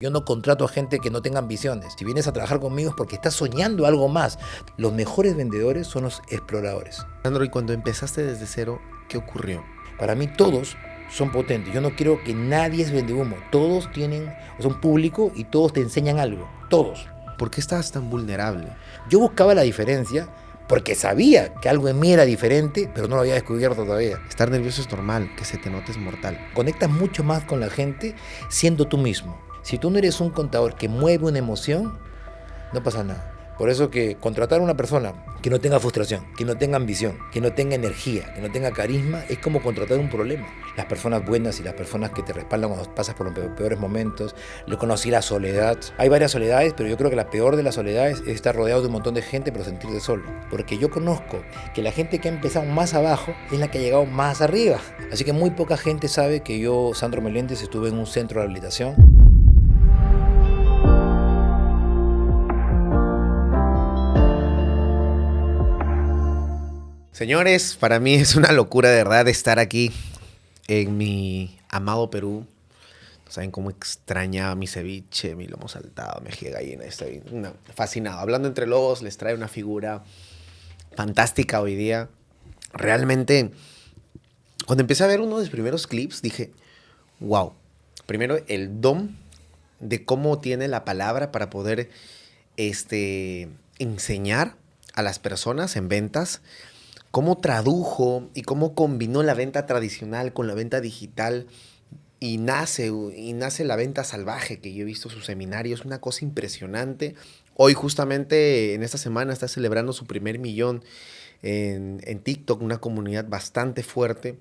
Yo no contrato a gente que no tenga ambiciones. Si vienes a trabajar conmigo es porque estás soñando algo más. Los mejores vendedores son los exploradores. Sandro, y cuando empezaste desde cero, ¿qué ocurrió? Para mí todos son potentes. Yo no quiero que nadie es vendehumo. Todos tienen, un público y todos te enseñan algo. Todos. ¿Por qué estabas tan vulnerable? Yo buscaba la diferencia porque sabía que algo en mí era diferente, pero no lo había descubierto todavía. Estar nervioso es normal, que se te note es mortal. Conectas mucho más con la gente siendo tú mismo. Si tú no eres un contador que mueve una emoción, no pasa nada. Por eso que contratar a una persona que no tenga frustración, que no tenga ambición, que no tenga energía, que no tenga carisma, es como contratar un problema. Las personas buenas y las personas que te respaldan cuando pasas por los peores momentos. Lo conocí la soledad. Hay varias soledades, pero yo creo que la peor de las soledades es estar rodeado de un montón de gente pero sentirte solo. Porque yo conozco que la gente que ha empezado más abajo es la que ha llegado más arriba. Así que muy poca gente sabe que yo, Sandro Meléndez, estuve en un centro de rehabilitación. Señores, para mí es una locura de verdad estar aquí en mi amado Perú. No saben cómo extrañaba mi ceviche, mi lomo saltado, mi ají de gallina. Estoy fascinado. Hablando entre lobos, les trae una figura fantástica hoy día. Realmente, cuando empecé a ver uno de los primeros clips, dije, wow. Primero, el don de cómo tiene la palabra para poder enseñar a las personas en ventas, cómo tradujo y cómo combinó la venta tradicional con la venta digital y nace la venta salvaje, que yo he visto sus seminarios, una cosa impresionante. Hoy justamente en esta semana está celebrando su primer millón en TikTok, una comunidad bastante fuerte.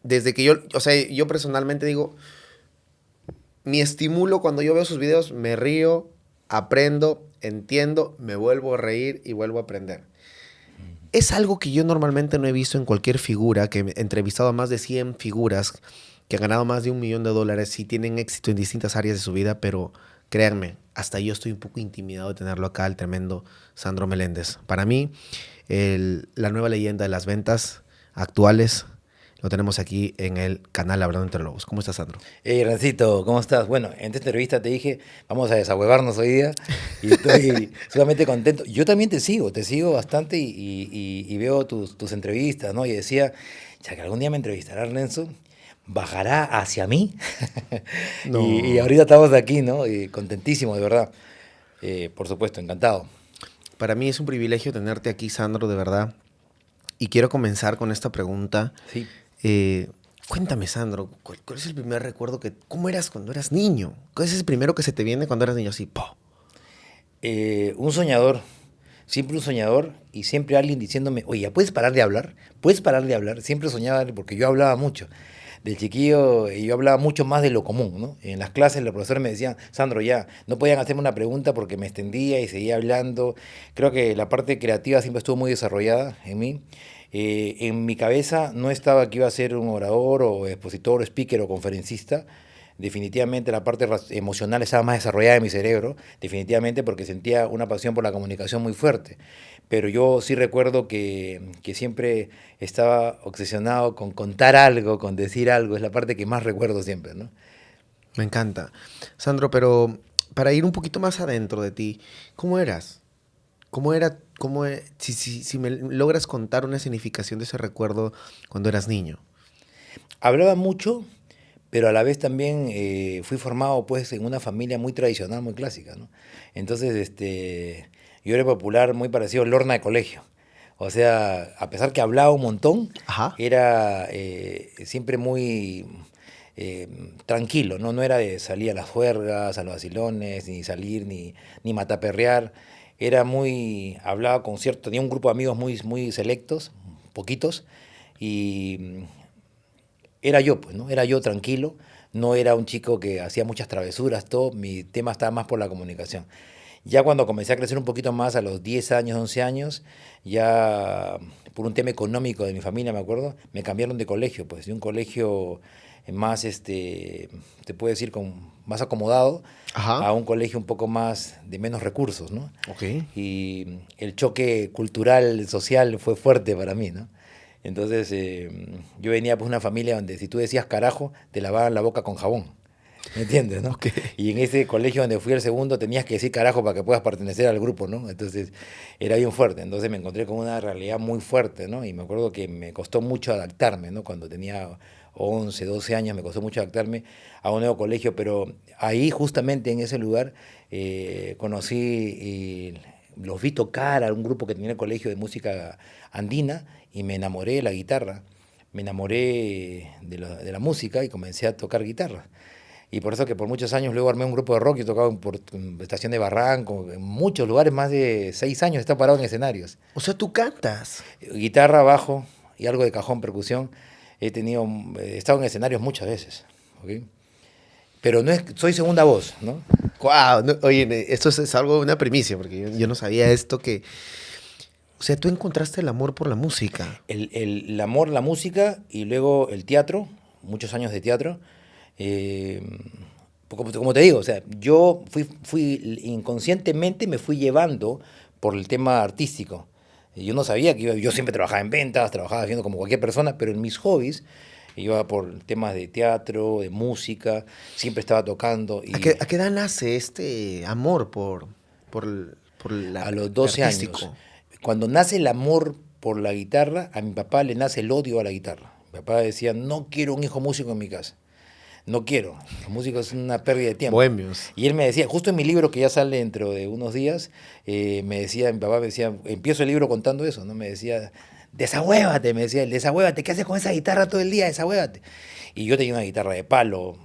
Desde que yo personalmente digo, mi estímulo cuando yo veo sus videos, me río, aprendo, entiendo, me vuelvo a reír y vuelvo a aprender. Es algo que yo normalmente no he visto en cualquier figura, que he entrevistado a más de 100 figuras que han ganado más de $1 millón y tienen éxito en distintas áreas de su vida, pero créanme, hasta yo estoy un poco intimidado de tenerlo acá, el tremendo Sandro Meléndez. Para mí, la nueva leyenda de las ventas actuales, lo tenemos aquí en el canal Hablando Entre Lobos. ¿Cómo estás, Sandro? Hey, Rancito, ¿cómo estás? Bueno, en esta entrevista te dije, vamos a desahuevarnos hoy día y estoy sumamente contento. Yo también te sigo bastante y veo tus entrevistas, ¿no? Y decía, ya que algún día me entrevistará Renzo, bajará hacia mí. No. Y ahorita estamos aquí, ¿no? Y contentísimo, de verdad. Por supuesto, encantado. Para mí es un privilegio tenerte aquí, Sandro, de verdad. Y quiero comenzar con esta pregunta. Sí. Cuéntame, Sandro, ¿cuál es el primer recuerdo cómo eras cuando eras niño? ¿Cuál es el primero que se te viene cuando eras niño? Así, ¡po! Un soñador, siempre un soñador y siempre alguien diciéndome, oye, ¿puedes parar de hablar? ¿Puedes parar de hablar? Siempre soñaba porque yo hablaba mucho. Del chiquillo yo hablaba mucho más de lo común, ¿no? En las clases los profesores me decían, Sandro, ya, no podían hacerme una pregunta porque me extendía y seguía hablando. Creo que la parte creativa siempre estuvo muy desarrollada en mí. En mi cabeza no estaba que iba a ser un orador o expositor, speaker o conferencista. Definitivamente la parte emocional estaba más desarrollada en mi cerebro, definitivamente porque sentía una pasión por la comunicación muy fuerte. Pero yo sí recuerdo que siempre estaba obsesionado con contar algo, con decir algo, es la parte que más recuerdo siempre, ¿no? Me encanta. Sandro, pero para ir un poquito más adentro de ti, ¿cómo eras? Si me logras contar una significación de ese recuerdo cuando eras niño. Hablaba mucho, pero a la vez también fui formado pues en una familia muy tradicional, muy clásica, ¿no? Entonces, yo era popular, muy parecido a Lorna de colegio. O sea, a pesar que hablaba un montón, Ajá. era siempre muy tranquilo, ¿no? No era de salir a las juergas, a los vacilones, ni salir, ni mataperrear. Hablaba con tenía un grupo de amigos muy selectos, poquitos, y era yo, pues, ¿no? Era yo tranquilo, no era un chico que hacía muchas travesuras, todo, mi tema estaba más por la comunicación. Ya cuando comencé a crecer un poquito más, a los 10 años, 11 años, ya por un tema económico de mi familia, me acuerdo, me cambiaron de colegio, pues, de un colegio más, te puedo decir, más acomodado, Ajá. a un colegio un poco más de menos recursos, ¿no? Ok. Y el choque cultural, social, fue fuerte para mí, ¿no? Entonces, yo venía pues de una familia donde si tú decías carajo, te lavaban la boca con jabón. ¿Me entiendes, no? Ok. Y en ese colegio donde fui el segundo tenías que decir carajo para que puedas pertenecer al grupo, ¿no? Entonces era bien fuerte. Entonces me encontré con una realidad muy fuerte, ¿no? Y me acuerdo que me costó mucho adaptarme, ¿no? Cuando tenía 11, 12 años me costó mucho adaptarme a un nuevo colegio, pero ahí justamente en ese lugar conocí y los vi tocar a un grupo que tenía el colegio de música andina y me enamoré de la guitarra. Me enamoré de la música y comencé a tocar guitarra. Y por eso que por muchos años luego armé un grupo de rock y he tocado en Estación de Barranco, en muchos lugares, más de 6 años he estado parado en escenarios. O sea, tú cantas. Guitarra, bajo y algo de cajón, percusión. He estado en escenarios muchas veces, ¿ok? Pero no soy segunda voz, ¿no? Wow, oye, esto es algo, una primicia, porque yo no sabía esto que... O sea, tú encontraste el amor por la música. El amor, la música y luego el teatro, muchos años de teatro. Eh, como te digo, o sea, yo inconscientemente me fui llevando por el tema artístico. Yo no sabía que yo siempre trabajaba en ventas, trabajaba haciendo como cualquier persona, pero en mis hobbies iba por temas de teatro, de música, siempre estaba tocando. ¿A qué edad nace este amor por A los lo 12 años, artístico? cuando nace el amor por la guitarra, a mi papá le nace el odio a la guitarra. Mi papá decía, no quiero un hijo músico en mi casa. No quiero. La música es una pérdida de tiempo. Bohemios. Y él me decía, justo en mi libro que ya sale dentro de unos días, mi papá me decía, empiezo el libro contando eso, ¿no? Me decía, desahuévate, me decía él, desahuévate, ¿qué haces con esa guitarra todo el día? Desahuévate. Y yo tenía una guitarra de palo.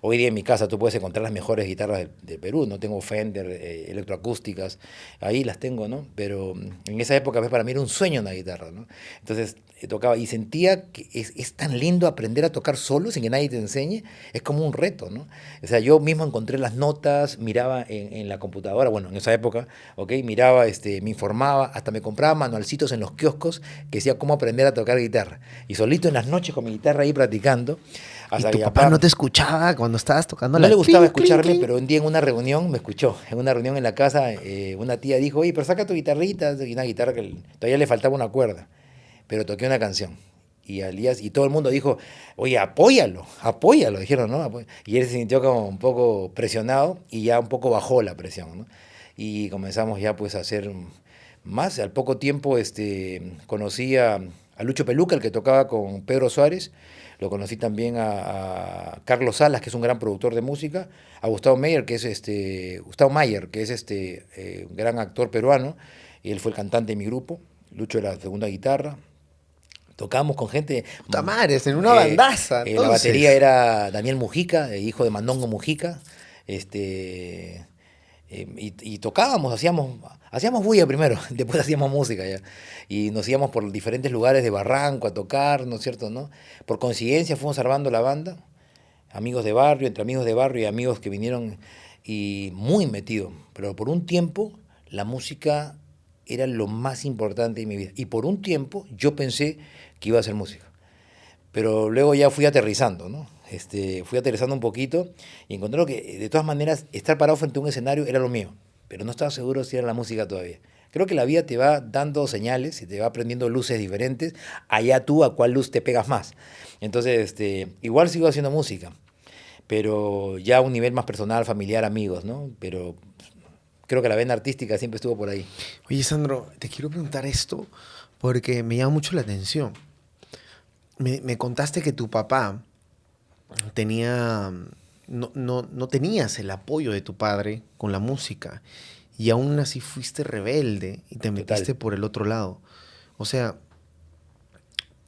Hoy día en mi casa tú puedes encontrar las mejores guitarras de Perú, no tengo Fender, electroacústicas, ahí las tengo, ¿no? Pero en esa época pues, para mí era un sueño una guitarra, ¿no? Entonces tocaba y sentía que es tan lindo aprender a tocar solo sin que nadie te enseñe, es como un reto, ¿no? O sea, yo mismo encontré las notas, miraba en la computadora, bueno, en esa época, ¿ok? Miraba, me informaba, hasta me compraba manualcitos en los kioscos que decía cómo aprender a tocar guitarra. Y solito en las noches con mi guitarra ahí practicando. ¿Y Hasta tu que papá no te escuchaba cuando estabas tocando no la le gustaba clink, clink, escucharme, clink? pero un día en una reunión me escuchó. En una reunión en la casa, una tía dijo, oye, pero saca tu guitarrita, y una guitarra que todavía le faltaba una cuerda, pero toqué una canción. Y todo el mundo dijo, oye, apóyalo, apóyalo, dijeron, ¿no? Y él se sintió como un poco presionado y ya un poco bajó la presión, ¿no? Y comenzamos ya pues a hacer más. Al poco tiempo conocí a Lucho Peluca, el que tocaba con Pedro Suárez. Lo conocí también a Carlos Salas, que es un gran productor de música, a Gustavo Mayer, que es Gustavo Mayer, que es gran actor peruano, y él fue el cantante de mi grupo. Lucho era la segunda guitarra. Tocábamos con gente. Puta madre, en una bandaza, La batería entonces. era Daniel Mujica, hijo de Mandongo Mujica. Y tocábamos, hacíamos bulla primero, después hacíamos música ya. Y nos íbamos por diferentes lugares de Barranco a tocar, ¿no es cierto? ¿No? Por coincidencia fuimos armando la banda, amigos de barrio, entre amigos de barrio y amigos que vinieron y muy metido. Pero por un tiempo la música era lo más importante de mi vida. Y por un tiempo yo pensé que iba a hacer música. Pero luego ya fui aterrizando, ¿no? Fui aterrizando un poquito y encontré que de todas maneras estar parado frente a un escenario era lo mío, pero no estaba seguro si era la música todavía. Creo que la vida te va dando señales y te va prendiendo luces diferentes, allá tú a cuál luz te pegas más. Entonces, igual sigo haciendo música, pero ya a un nivel más personal, familiar, amigos, ¿no? Pero creo que la vena artística siempre estuvo por ahí. Oye, Sandro, te quiero preguntar esto porque me llama mucho la atención. Me contaste que tu papá tenía, no tenías el apoyo de tu padre con la música y aún así fuiste rebelde y te Total. metiste por el otro lado. O sea,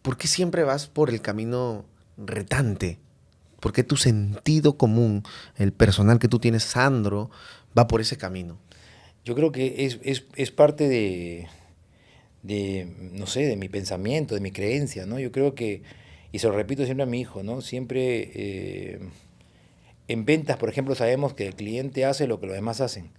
¿por qué siempre vas por el camino retante? ¿Por qué tu sentido común, el personal que tú tienes, Sandro, va por ese camino? Yo creo que es parte no sé, de mi pensamiento, de mi creencia, ¿no? Yo creo que, y se lo repito siempre a mi hijo, ¿no? Siempre en ventas, por ejemplo, sabemos que el cliente hace lo que los demás hacen,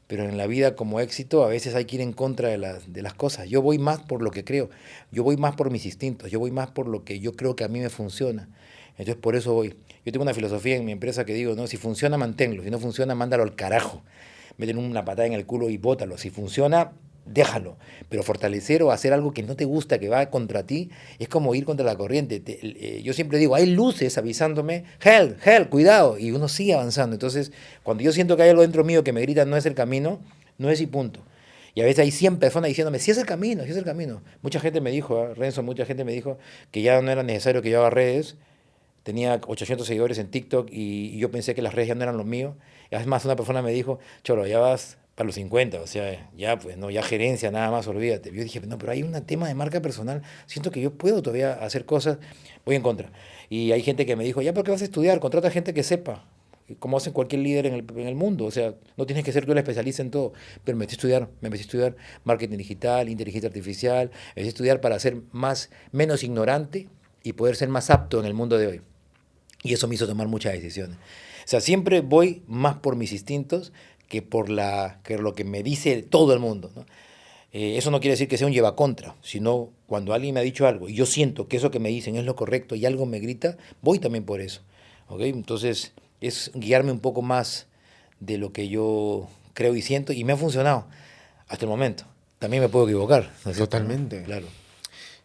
pero en la vida como éxito a veces hay que ir en contra de las cosas. Yo voy más por lo que creo, yo voy más por mis instintos, yo voy más por lo que yo creo que a mí me funciona. Entonces por eso voy. Yo tengo una filosofía en mi empresa que digo, no, si funciona, manténlo, si no funciona, mándalo al carajo. Métele una patada en el culo y bótalo. Si funciona, déjalo. Pero fortalecer o hacer algo que no te gusta, que va contra ti, es como ir contra la corriente. Yo siempre digo, hay luces avisándome, help, help, cuidado, y uno sigue avanzando. Entonces, cuando yo siento que hay algo dentro mío que me grita, no es el camino, no es y punto. Y a veces hay 100 personas diciéndome, sí es el camino, sí es el camino. Mucha gente me dijo, Renzo, mucha gente me dijo que ya no era necesario que yo haga redes. Tenía 800 seguidores en TikTok y yo pensé que las redes ya no eran lo mío. Y además una persona me dijo, Cholo, ya vas para los 50, o sea, ya pues no, ya gerencia, nada más, olvídate. Yo dije, no, pero hay un tema de marca personal, siento que yo puedo todavía hacer cosas, voy en contra. Y hay gente que me dijo, ya, ¿por qué vas a estudiar? Contrata gente que sepa, como hacen cualquier líder en el mundo, o sea, no tienes que ser tú el especialista en todo, pero me metí a estudiar marketing digital, inteligencia artificial, me metí a estudiar para ser menos ignorante y poder ser más apto en el mundo de hoy. Y eso me hizo tomar muchas decisiones. O sea, siempre voy más por mis instintos que lo que me dice todo el mundo, ¿no? Eso no quiere decir que sea un llevacontra, sino cuando alguien me ha dicho algo y yo siento que eso que me dicen es lo correcto y algo me grita, voy también por eso. ¿Ok? Entonces, es guiarme un poco más de lo que yo creo y siento y me ha funcionado hasta el momento. También me puedo equivocar, ¿no es cierto, no? Totalmente. Claro.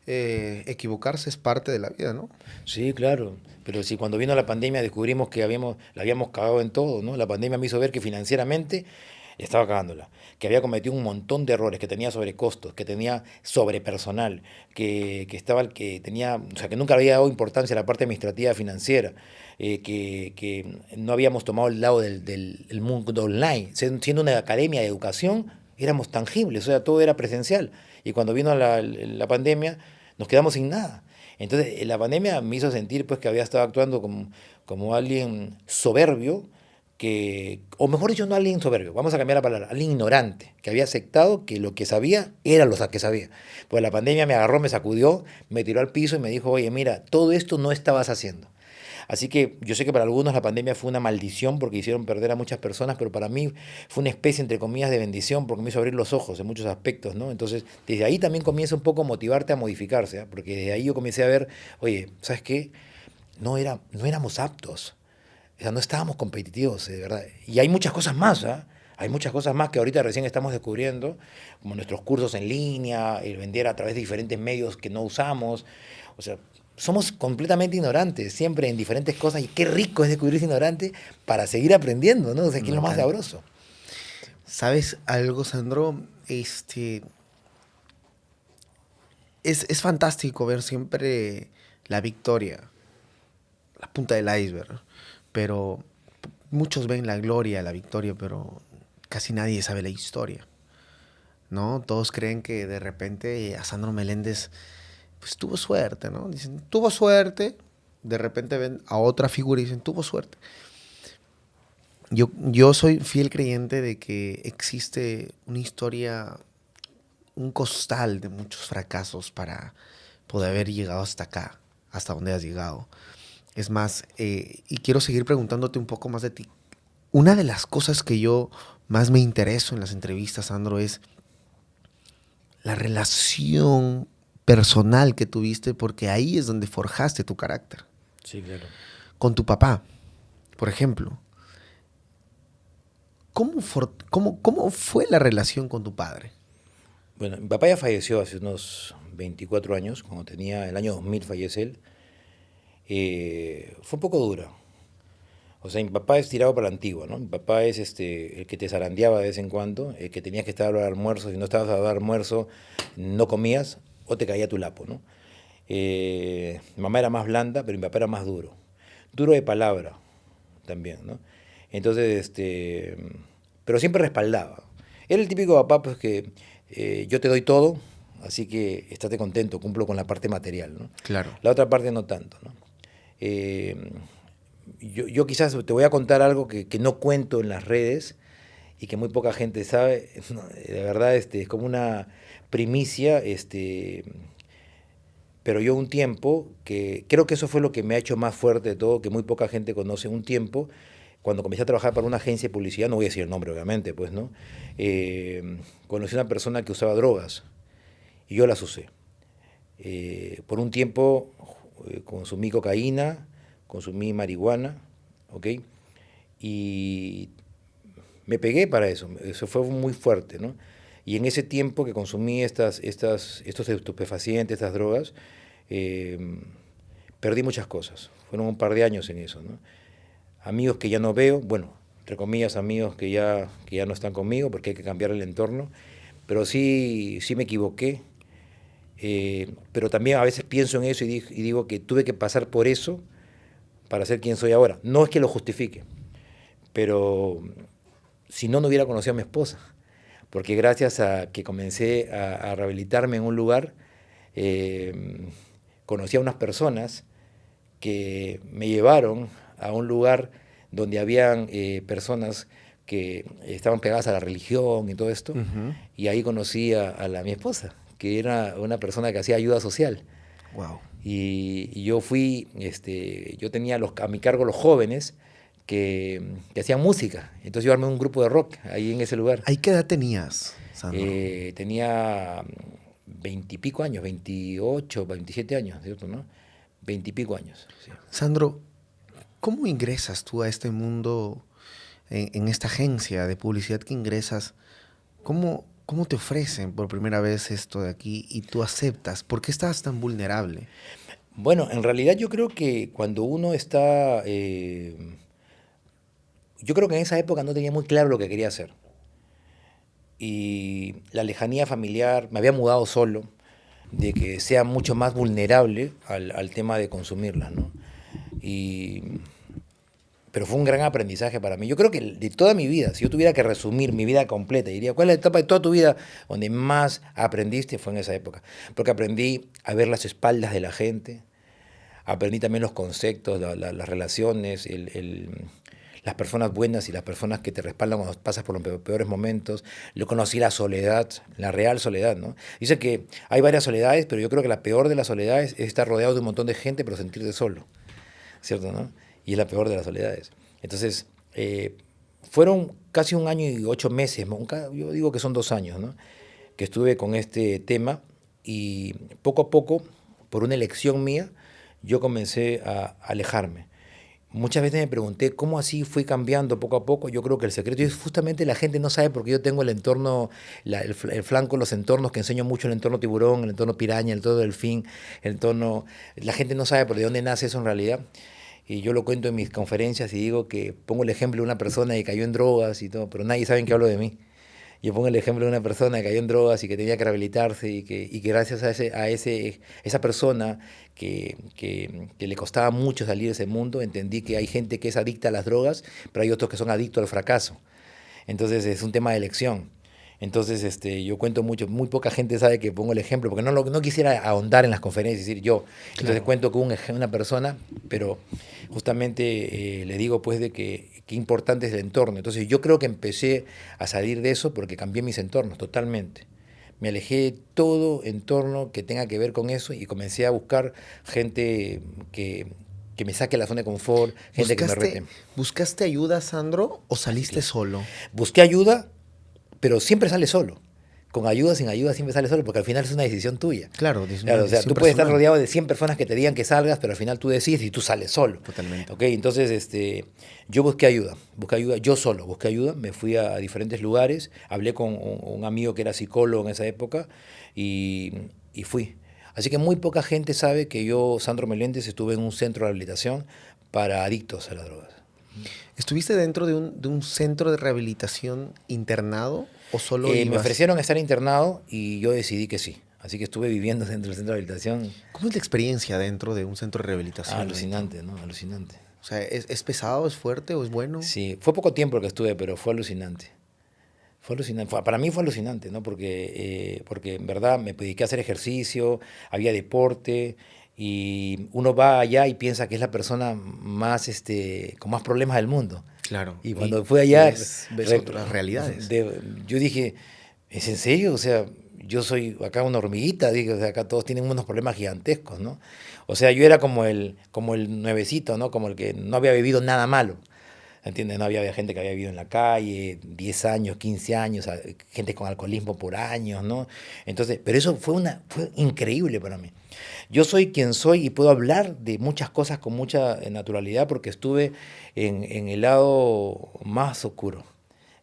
Equivocarse es parte de la vida, ¿no? Sí, claro. Pero si cuando vino la pandemia descubrimos que la habíamos cagado en todo, ¿no? La pandemia me hizo ver que financieramente estaba cagándola, que había cometido un montón de errores, que tenía sobrecostos, que tenía sobrepersonal, que tenía, o sea, que nunca había dado importancia a la parte administrativa financiera, que no habíamos tomado el lado del mundo online. Siendo una academia de educación, éramos tangibles, o sea, todo era presencial. Y cuando vino la pandemia, nos quedamos sin nada. Entonces, la pandemia me hizo sentir pues, que había estado actuando como alguien soberbio, o mejor dicho, no alguien soberbio, vamos a cambiar la palabra, alguien ignorante, que había aceptado que lo que sabía era lo que sabía. Pues la pandemia me agarró, me sacudió, me tiró al piso y me dijo, oye, mira, todo esto no estabas haciendo. Así que yo sé que para algunos la pandemia fue una maldición porque hicieron perder a muchas personas, pero para mí fue una especie, entre comillas, de bendición porque me hizo abrir los ojos en muchos aspectos, ¿no? Entonces, desde ahí también comienza un poco a motivarte a modificarse, ¿eh? Porque desde ahí yo comencé a ver, oye, ¿sabes qué? No éramos aptos, o sea, no estábamos competitivos, de verdad. Y hay muchas cosas más, ¿ah? Hay muchas cosas más que ahorita recién estamos descubriendo, como nuestros cursos en línea, el vender a través de diferentes medios que no usamos. O sea, somos completamente ignorantes, siempre en diferentes cosas, y qué rico es descubrirse ignorante para seguir aprendiendo, ¿no? O sea, ¿qué es Me lo más encanta. sabroso? ¿Sabes algo, Sandro? Es fantástico ver siempre la victoria, la punta del iceberg, pero muchos ven la gloria, la victoria, pero casi nadie sabe la historia, ¿no? Todos creen que de repente a Sandro Meléndez pues tuvo suerte, ¿no? Dicen, tuvo suerte, de repente ven a otra figura y dicen, tuvo suerte. Yo soy fiel creyente de que existe una historia, un costal de muchos fracasos para poder haber llegado hasta acá, hasta donde has llegado. Es más, y quiero seguir preguntándote un poco más de ti. Una de las cosas que yo más me intereso en las entrevistas, Sandro, es la relación personal que tuviste, porque ahí es donde forjaste tu carácter. Sí, claro. Con tu papá, por ejemplo. ¿Cómo fue la relación con tu padre? Bueno, mi papá ya falleció hace unos 24 años, cuando tenía el año 2000 fallece él. Fue un poco dura. O sea, mi papá es tirado para la antigua, ¿no? Mi papá es el que te zarandeaba de vez en cuando, el que tenías que estar a la hora del almuerzo, si no estabas a la hora del almuerzo, no comías o te caía tu lapo, ¿no? Mi mamá era más blanda, pero mi papá era más duro. Duro de palabra también, ¿no? Entonces, pero siempre respaldaba. Era el típico papá, pues que yo te doy todo, así que estate contento, cumplo con la parte material, ¿no? Claro. La otra parte no tanto, ¿no? Eh, yo quizás te voy a contar algo que no cuento en las redes y que muy poca gente sabe. No, de verdad, es como una primicia, pero yo un tiempo, que creo que eso fue lo que me ha hecho más fuerte de todo, que muy poca gente conoce, un tiempo, cuando comencé a trabajar para una agencia de publicidad, no voy a decir el nombre obviamente, pues, ¿no? Conocí a una persona que usaba drogas y yo las usé. Por un tiempo consumí cocaína, consumí marihuana, ¿ok? Y me pegué para eso fue muy fuerte, ¿no? Y en ese tiempo que consumí estos estupefacientes, estas drogas, perdí muchas cosas. Fueron un par de años en eso, ¿no? Amigos que ya no veo, bueno, entre comillas, amigos que ya no están conmigo porque hay que cambiar el entorno, pero sí me equivoqué. Pero también a veces pienso en eso y digo que tuve que pasar por eso para ser quien soy ahora. No es que lo justifique, pero si no, no hubiera conocido a mi esposa, porque gracias a que comencé a rehabilitarme en un lugar, conocí a unas personas que me llevaron a un lugar donde habían personas que estaban pegadas a la religión y todo esto, y ahí conocí mi esposa, que era una persona que hacía ayuda social. Wow. Y yo yo tenía a mi cargo los jóvenes que hacían música. Entonces yo armé un grupo de rock ahí en ese lugar. ¿Ahí qué edad tenías, Sandro? Tenía 20 y pico años, 28, 27 años, ¿cierto? ¿No? 20 y pico años. Sí. Sandro, ¿cómo ingresas tú a este mundo, en esta agencia de publicidad que ingresas? ¿Cómo te ofrecen por primera vez esto de aquí y tú aceptas? ¿Por qué estás tan vulnerable? Bueno, en realidad yo creo que cuando uno está... yo creo que en esa época no tenía muy claro lo que quería hacer. Y la lejanía familiar, me había mudado solo, de que sea mucho más vulnerable al tema de consumirlas, ¿no? Pero fue un gran aprendizaje para mí. Yo creo que de toda mi vida, si yo tuviera que resumir mi vida completa, diría, ¿cuál es la etapa de toda tu vida donde más aprendiste? Fue en esa época. Porque aprendí a ver las espaldas de la gente, aprendí también los conceptos, las relaciones, las personas buenas y las personas que te respaldan cuando pasas por los peores momentos. Yo conocí la soledad, la real soledad, ¿no? Dicen que hay varias soledades, pero yo creo que la peor de las soledades es estar rodeado de un montón de gente, pero sentirte solo, ¿cierto, no? Y es la peor de las soledades. Entonces, fueron casi 1 año y 8 meses, yo digo que son 2 años, ¿no? Que estuve con este tema y poco a poco, por una elección mía, yo comencé a alejarme. Muchas veces me pregunté cómo así fui cambiando poco a poco. Yo creo que el secreto es justamente la gente no sabe porque yo tengo el entorno, el flanco, los entornos que enseño mucho, el entorno tiburón, el entorno piraña, el entorno delfín, el entorno... La gente no sabe por de dónde nace eso en realidad. Y yo lo cuento en mis conferencias y digo que pongo el ejemplo de una persona que cayó en drogas y todo, pero nadie sabe en qué hablo de mí. Yo pongo el ejemplo de una persona que cayó en drogas y que tenía que rehabilitarse y que gracias a esa persona que le costaba mucho salir de ese mundo, entendí que hay gente que es adicta a las drogas, pero hay otros que son adictos al fracaso. Entonces es un tema de elección. Entonces yo cuento mucho, muy poca gente sabe que pongo el ejemplo, porque no quisiera ahondar en las conferencias y decir yo. Entonces Claro. cuento con una persona, pero justamente le digo pues de que qué importante es el entorno. Entonces yo creo que empecé a salir de eso porque cambié mis entornos totalmente. Me alejé de todo entorno que tenga que ver con eso y comencé a buscar gente que me saque de la zona de confort, gente que me rete. ¿Buscaste ayuda, Sandro, o saliste Claro. solo? Busqué ayuda, pero siempre sale solo. Con ayuda, sin ayuda, siempre sale solo, porque al final es una decisión tuya. Claro, Claro, o sea, tú puedes estar rodeado de 100 personas que te digan que salgas, pero al final tú decides y tú sales solo. Totalmente. ¿Ok? Entonces, yo busqué ayuda, yo solo busqué ayuda, me fui a diferentes lugares, hablé con un amigo que era psicólogo en esa época y fui. Así que muy poca gente sabe que yo, Sandro Meléndez, estuve en un centro de rehabilitación para adictos a las drogas. ¿Estuviste dentro de un centro de rehabilitación internado o solo Me ibas? ofrecieron estar internado y yo decidí que sí. Así que estuve viviendo dentro del centro de rehabilitación. ¿Cómo es la experiencia dentro de un centro de rehabilitación? Alucinante, ¿no? Alucinante. O sea, ¿es pesado, es fuerte o es bueno? Sí, fue poco tiempo que estuve, pero fue alucinante. Fue alucinante. Para mí fue alucinante, ¿no? Porque en verdad me dediqué a hacer ejercicio, había deporte, y uno va allá y piensa que es la persona más, con más problemas del mundo. Claro. Y cuando fui allá, ves otras realidades. Yo dije, ¿es en serio? O sea, yo soy acá una hormiguita, digo, o sea, acá todos tienen unos problemas gigantescos, ¿no? O sea, yo era como el nuevecito, ¿no? Como el que no había vivido nada malo. ¿Entiendes? No había gente que había vivido en la calle, 10 años, 15 años, gente con alcoholismo por años, ¿no? Entonces, pero eso fue increíble para mí. Yo soy quien soy y puedo hablar de muchas cosas con mucha naturalidad porque estuve en el lado más oscuro,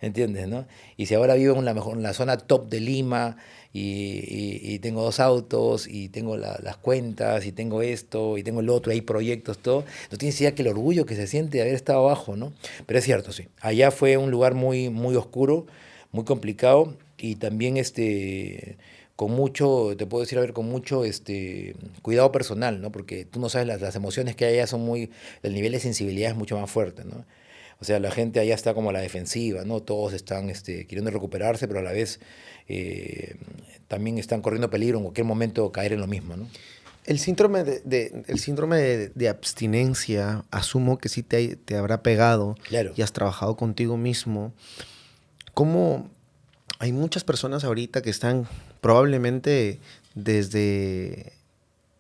¿entiendes, no? Y si ahora vivo en la zona top de Lima y tengo 2 autos y tengo las cuentas y tengo esto y tengo el otro, hay proyectos, todo, no tienes idea que el orgullo que se siente de haber estado abajo, ¿no? Pero es cierto, sí. Allá fue un lugar muy, muy oscuro, muy complicado y también con mucho, te puedo decir, a ver, con mucho cuidado personal, ¿no? Porque tú no sabes, las emociones que hay allá son muy, el nivel de sensibilidad es mucho más fuerte, ¿no? O sea, la gente allá está como a la defensiva, ¿no? Todos están queriendo recuperarse, pero a la vez eh, también están corriendo peligro en cualquier momento caer en lo mismo, ¿no? El síndrome de abstinencia, asumo que sí te habrá pegado Claro. y has trabajado contigo mismo. ¿Cómo hay muchas personas ahorita que están probablemente desde,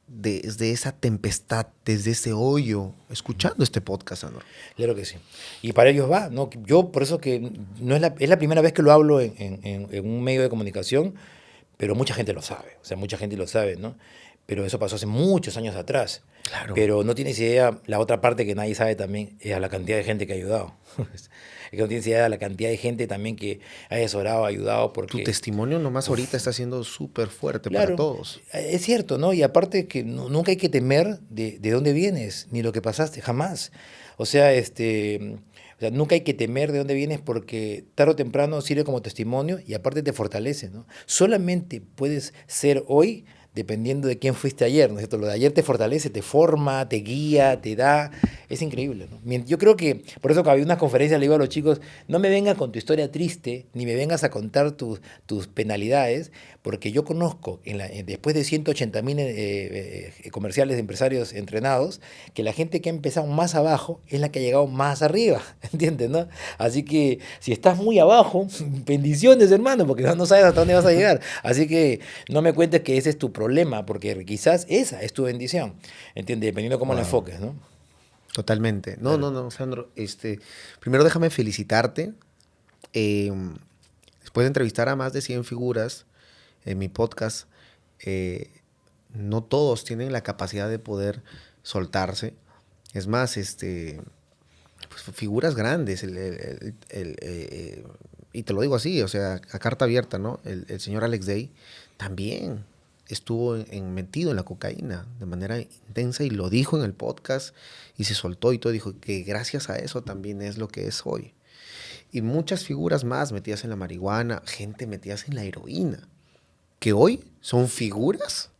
desde esa tempestad, desde ese hoyo, escuchando este podcast, Sandro? Claro que sí. Y para ellos va, ¿no? Yo por eso que no es la primera vez que lo hablo en un medio de comunicación, pero mucha gente lo sabe, o sea, mucha gente lo sabe, ¿no? Pero eso pasó hace muchos años atrás. Claro. Pero no tienes idea, la otra parte que nadie sabe también es a la cantidad de gente que ha ayudado. Es que no tienes idea de la cantidad de gente también que ha asesorado, ha ayudado, Tu porque, testimonio nomás ahorita uf, está siendo súper fuerte para claro, todos. es cierto, ¿no? Y aparte que nunca hay que temer de dónde vienes, ni lo que pasaste, jamás. O sea, o sea, nunca hay que temer de dónde vienes porque tarde o temprano sirve como testimonio y aparte te fortalece, ¿no? Solamente puedes ser hoy dependiendo de quién fuiste ayer, ¿no es cierto? Lo de ayer te fortalece, te forma, te guía, te da, es increíble, ¿no? Yo creo que, por eso que había unas conferencias, le digo a los chicos, no me vengas con tu historia triste, ni me vengas a contar tus penalidades, porque yo conozco, después de 180.000 comerciales de empresarios entrenados, que la gente que ha empezado más abajo es la que ha llegado más arriba, ¿entiendes, no? Así que si estás muy abajo, bendiciones, hermano, porque no sabes hasta dónde vas a llegar. Así que no me cuentes que ese es tu problema, porque quizás esa es tu bendición, ¿entiendes? Dependiendo de cómo la Wow. enfoques, ¿no? Totalmente. No, Claro. no, no, Sandro. Primero déjame felicitarte. Eh, Después de entrevistar a más de 100 figuras en mi podcast, eh, no todos tienen la capacidad de poder soltarse. Es más, pues, figuras grandes, y te lo digo así, o sea, a carta abierta, ¿no? El señor Alex Day también estuvo metido en la cocaína de manera intensa y lo dijo en el podcast y se soltó y todo, dijo que gracias a eso también es lo que es hoy. Y muchas figuras más metidas en la marihuana, gente metidas en la heroína, que hoy son figuras,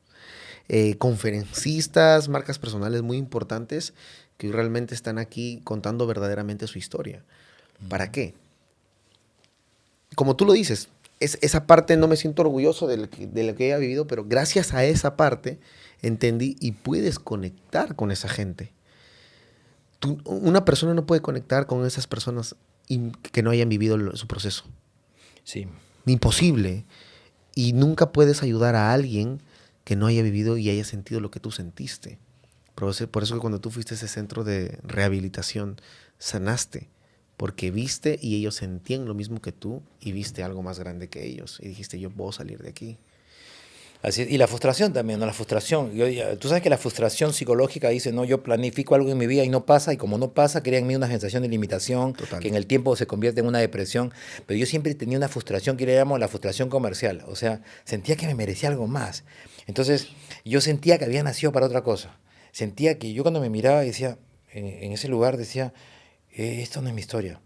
conferencistas, marcas personales muy importantes que realmente están aquí contando verdaderamente su historia. ¿Para qué? Como tú lo dices, esa parte no me siento orgulloso de lo que he vivido, pero gracias a esa parte entendí y puedes conectar con esa gente. Una persona no puede conectar con esas personas que no hayan vivido su proceso. Sí. Imposible. Y nunca puedes ayudar a alguien que no haya vivido y haya sentido lo que tú sentiste. Por eso que cuando tú fuiste a ese centro de rehabilitación, sanaste. Porque viste y ellos sentían lo mismo que tú y viste algo más grande que ellos. Y dijiste, yo puedo salir de aquí. Así, y la frustración también, ¿no? La frustración. Tú sabes que la frustración psicológica dice, no, yo planifico algo en mi vida y no pasa, y como no pasa, crea en mí una sensación de limitación, Total. que en el tiempo se convierte en una depresión. Pero yo siempre tenía una frustración que le llamo la frustración comercial. O sea, sentía que me merecía algo más. Entonces, yo sentía que había nacido para otra cosa. Sentía que yo cuando me miraba decía, en ese lugar decía, esto no es mi historia.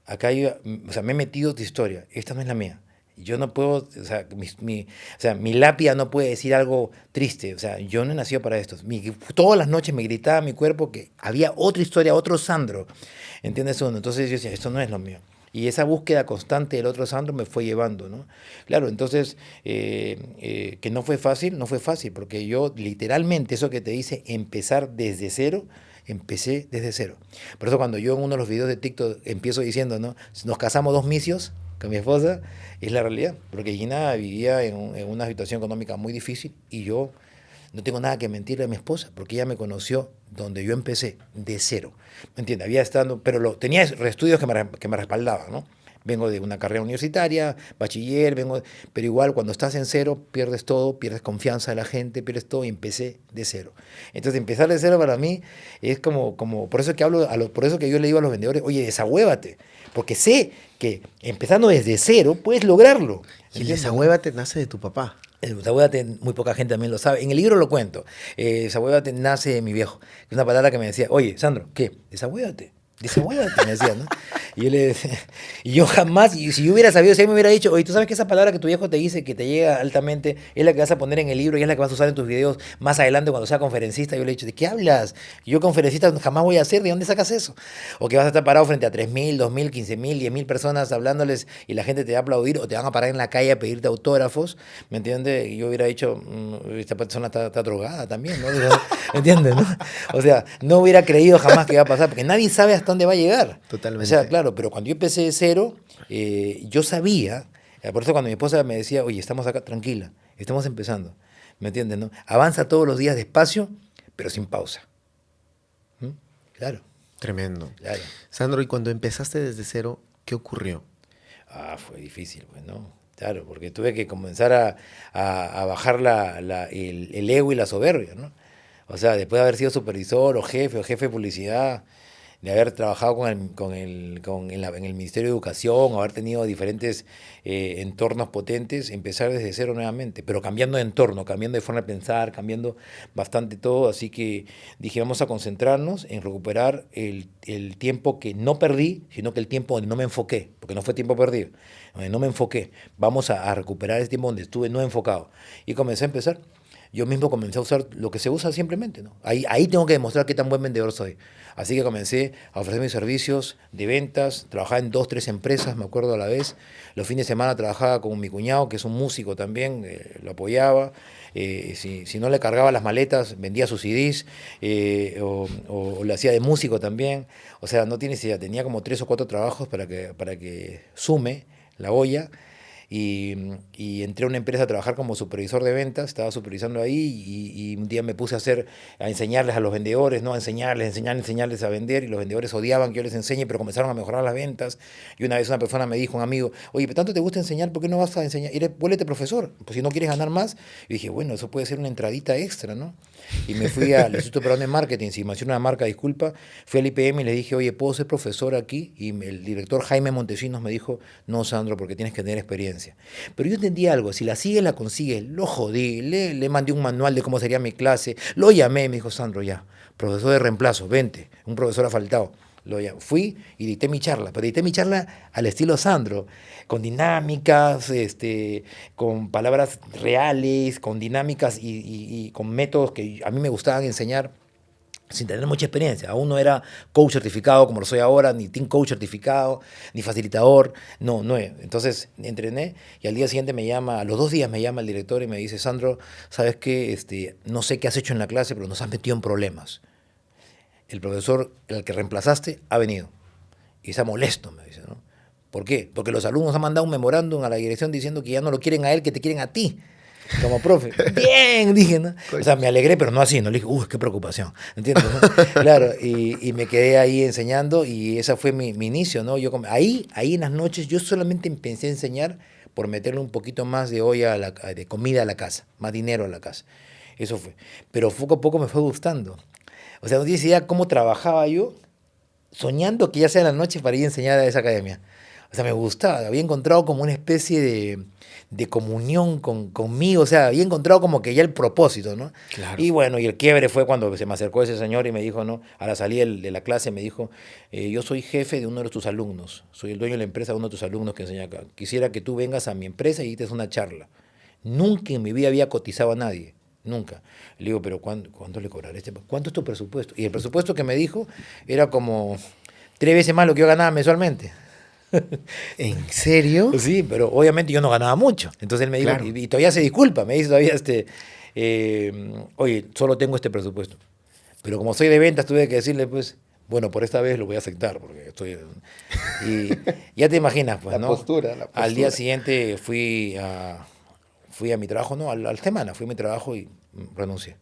Acá yo, o sea, me he metido tu historia, esta no es la mía. Yo no puedo, o sea, mi lápida no puede decir algo triste, o sea, yo no he nacido para esto. Todas las noches me gritaba mi cuerpo que había otra historia, otro Sandro, ¿entiendes uno? Entonces yo decía, esto no es lo mío. Y esa búsqueda constante del otro Sandro me fue llevando, ¿no? Claro, entonces, que no fue fácil, no fue fácil, porque yo literalmente, eso que te dice, empezar desde cero, empecé desde cero. Por eso cuando yo en uno de los videos de TikTok empiezo diciendo, ¿no? Nos casamos 2 misios con mi esposa, es la realidad, porque Gina vivía en una situación económica muy difícil y yo no tengo nada que mentirle a mi esposa, porque ella me conoció donde yo empecé, de cero. ¿Me entiendes? Había estado, pero tenía estudios que me respaldaban, ¿no? vengo de una carrera universitaria, bachiller, pero igual cuando estás en cero pierdes todo, pierdes confianza de la gente, pierdes todo y empecé de cero. Entonces empezar de cero para mí es por eso que por eso que yo le digo a los vendedores, oye, desahuévate, porque sé que empezando desde cero puedes lograrlo. Y el desahuévate nace de tu papá. El desahuévate, muy poca gente también lo sabe. En el libro lo cuento. Desahuévate nace de mi viejo. Es una palabra que me decía, oye, Sandro, ¿qué? Desahuévate. Desahuévate, me decía, ¿no? Y yo le decía, y yo jamás, y si yo hubiera sabido, si él me hubiera dicho, oye, tú sabes que esa palabra que tu viejo te dice, que te llega altamente, es la que vas a poner en el libro y es la que vas a usar en tus videos más adelante cuando sea conferencista. Yo le he dicho, ¿de qué hablas? Yo conferencista jamás voy a hacer, ¿de dónde sacas eso? O que vas a estar parado frente a 3.000, 2.000, 15.000, 10.000 personas hablándoles y la gente te va a aplaudir o te van a parar en la calle a pedirte autógrafos, ¿me entiendes? Y yo hubiera dicho, esta persona está drogada también, ¿no? Digo, ¿me entiendes? ¿No? O sea, no hubiera creído jamás que iba a pasar, porque nadie sabe hasta dónde va a llegar. Totalmente. O sea, claro, pero cuando yo empecé de cero, yo sabía, por eso cuando mi esposa me decía, oye, estamos acá, tranquila, estamos empezando, ¿me entiendes? ¿No? Avanza todos los días despacio, pero sin pausa. ¿Mm? Claro. Tremendo. Claro. Sandro, y cuando empezaste desde cero, ¿qué ocurrió? Fue difícil, pues, ¿no? Claro, porque tuve que comenzar a bajar el ego y la soberbia, ¿no? O sea, después de haber sido supervisor o jefe de publicidad, de haber trabajado en el Ministerio de Educación, haber tenido diferentes entornos potentes, empezar desde cero nuevamente, pero cambiando de entorno, cambiando de forma de pensar, cambiando bastante todo, así que dije, vamos a concentrarnos en recuperar el tiempo que no perdí, sino que el tiempo donde no me enfoqué, porque no fue tiempo perdido, donde no me enfoqué, vamos a recuperar ese tiempo donde estuve no enfocado, y comencé a empezar. Yo mismo comencé a usar lo que se usa simplemente, ¿no? Ahí tengo que demostrar qué tan buen vendedor soy. Así que comencé a ofrecer mis servicios de ventas, trabajaba en 2, 3 empresas, me acuerdo a la vez. Los fines de semana trabajaba con mi cuñado, que es un músico también, lo apoyaba. Si no le cargaba las maletas, vendía sus CDs, o le hacía de músico también. O sea, no tienes idea, tenía como 3 o 4 trabajos para que sume la olla. Y entré a una empresa a trabajar como supervisor de ventas, estaba supervisando ahí y un día me puse a enseñarles a los vendedores, ¿no? A enseñarles a vender, y los vendedores odiaban que yo les enseñe, pero comenzaron a mejorar las ventas. Y una vez una persona me dijo, un amigo, oye, pero tanto te gusta enseñar, ¿por qué no vas a enseñar? Vuélvete profesor, pues si no quieres ganar más. Y dije, bueno, eso puede ser una entradita extra, ¿no? Y me fui al Instituto Peruano de Marketing, si me hacía una marca, disculpa, fui al IPM y le dije, oye, ¿puedo ser profesor aquí? Y el director Jaime Montesinos me dijo, no, Sandro, porque tienes que tener experiencia. Pero yo entendí algo, si la sigue, la consigue, lo jodí, le mandé un manual de cómo sería mi clase, lo llamé, me dijo, Sandro, ya, profesor de reemplazo, vente, un profesor ha faltado. Fui y dicté mi charla, pero dicté mi charla al estilo Sandro, con dinámicas, con palabras reales, con dinámicas y con métodos que a mí me gustaban enseñar sin tener mucha experiencia. Aún no era coach certificado como lo soy ahora, ni team coach certificado, ni facilitador, no. Entonces entrené y al día siguiente a los 2 días me llama el director y me dice, Sandro, ¿sabes qué? No sé qué has hecho en la clase, pero nos has metido en problemas. El profesor al que reemplazaste ha venido y está molesto, me dice, ¿no? ¿Por qué? Porque los alumnos han mandado un memorándum a la dirección diciendo que ya no lo quieren a él, que te quieren a ti, como profe. Bien, dije, ¿no? O sea, me alegré, pero no así, no le dije, qué preocupación, ¿entiendes? ¿No? Claro, y me quedé ahí enseñando y ese fue mi inicio, ¿no? Ahí en las noches yo solamente empecé a enseñar por meterle un poquito más de olla de comida a la casa, más dinero a la casa. Eso fue. Pero poco a poco me fue gustando. O sea, no tienes idea cómo trabajaba yo soñando que ya sea la noche para ir a enseñar a esa academia. O sea, me gustaba, había encontrado como una especie de comunión conmigo, o sea, había encontrado como que ya el propósito, ¿no? Claro. Y bueno, y el quiebre fue cuando se me acercó ese señor y me dijo, ¿no? A la salida de la clase me dijo, yo soy jefe de uno de tus alumnos, soy el dueño de la empresa de uno de tus alumnos que enseña acá. Quisiera que tú vengas a mi empresa y des una charla. Nunca en mi vida había cotizado a nadie. Nunca. Le digo, pero ¿cuánto le cobraré? ¿Cuánto es tu presupuesto? Y el presupuesto que me dijo era como 3 veces más lo que yo ganaba mensualmente. ¿En serio? Sí, pero obviamente yo no ganaba mucho. Entonces él me dijo, Claro. y todavía se disculpa, me dice todavía, oye, solo tengo este presupuesto. Pero como soy de ventas, tuve que decirle, pues, bueno, por esta vez lo voy a aceptar, porque estoy... Y ya te imaginas, pues, La ¿no? postura. Al día siguiente fui a mi trabajo, no, a la semana fui a mi trabajo y renuncié.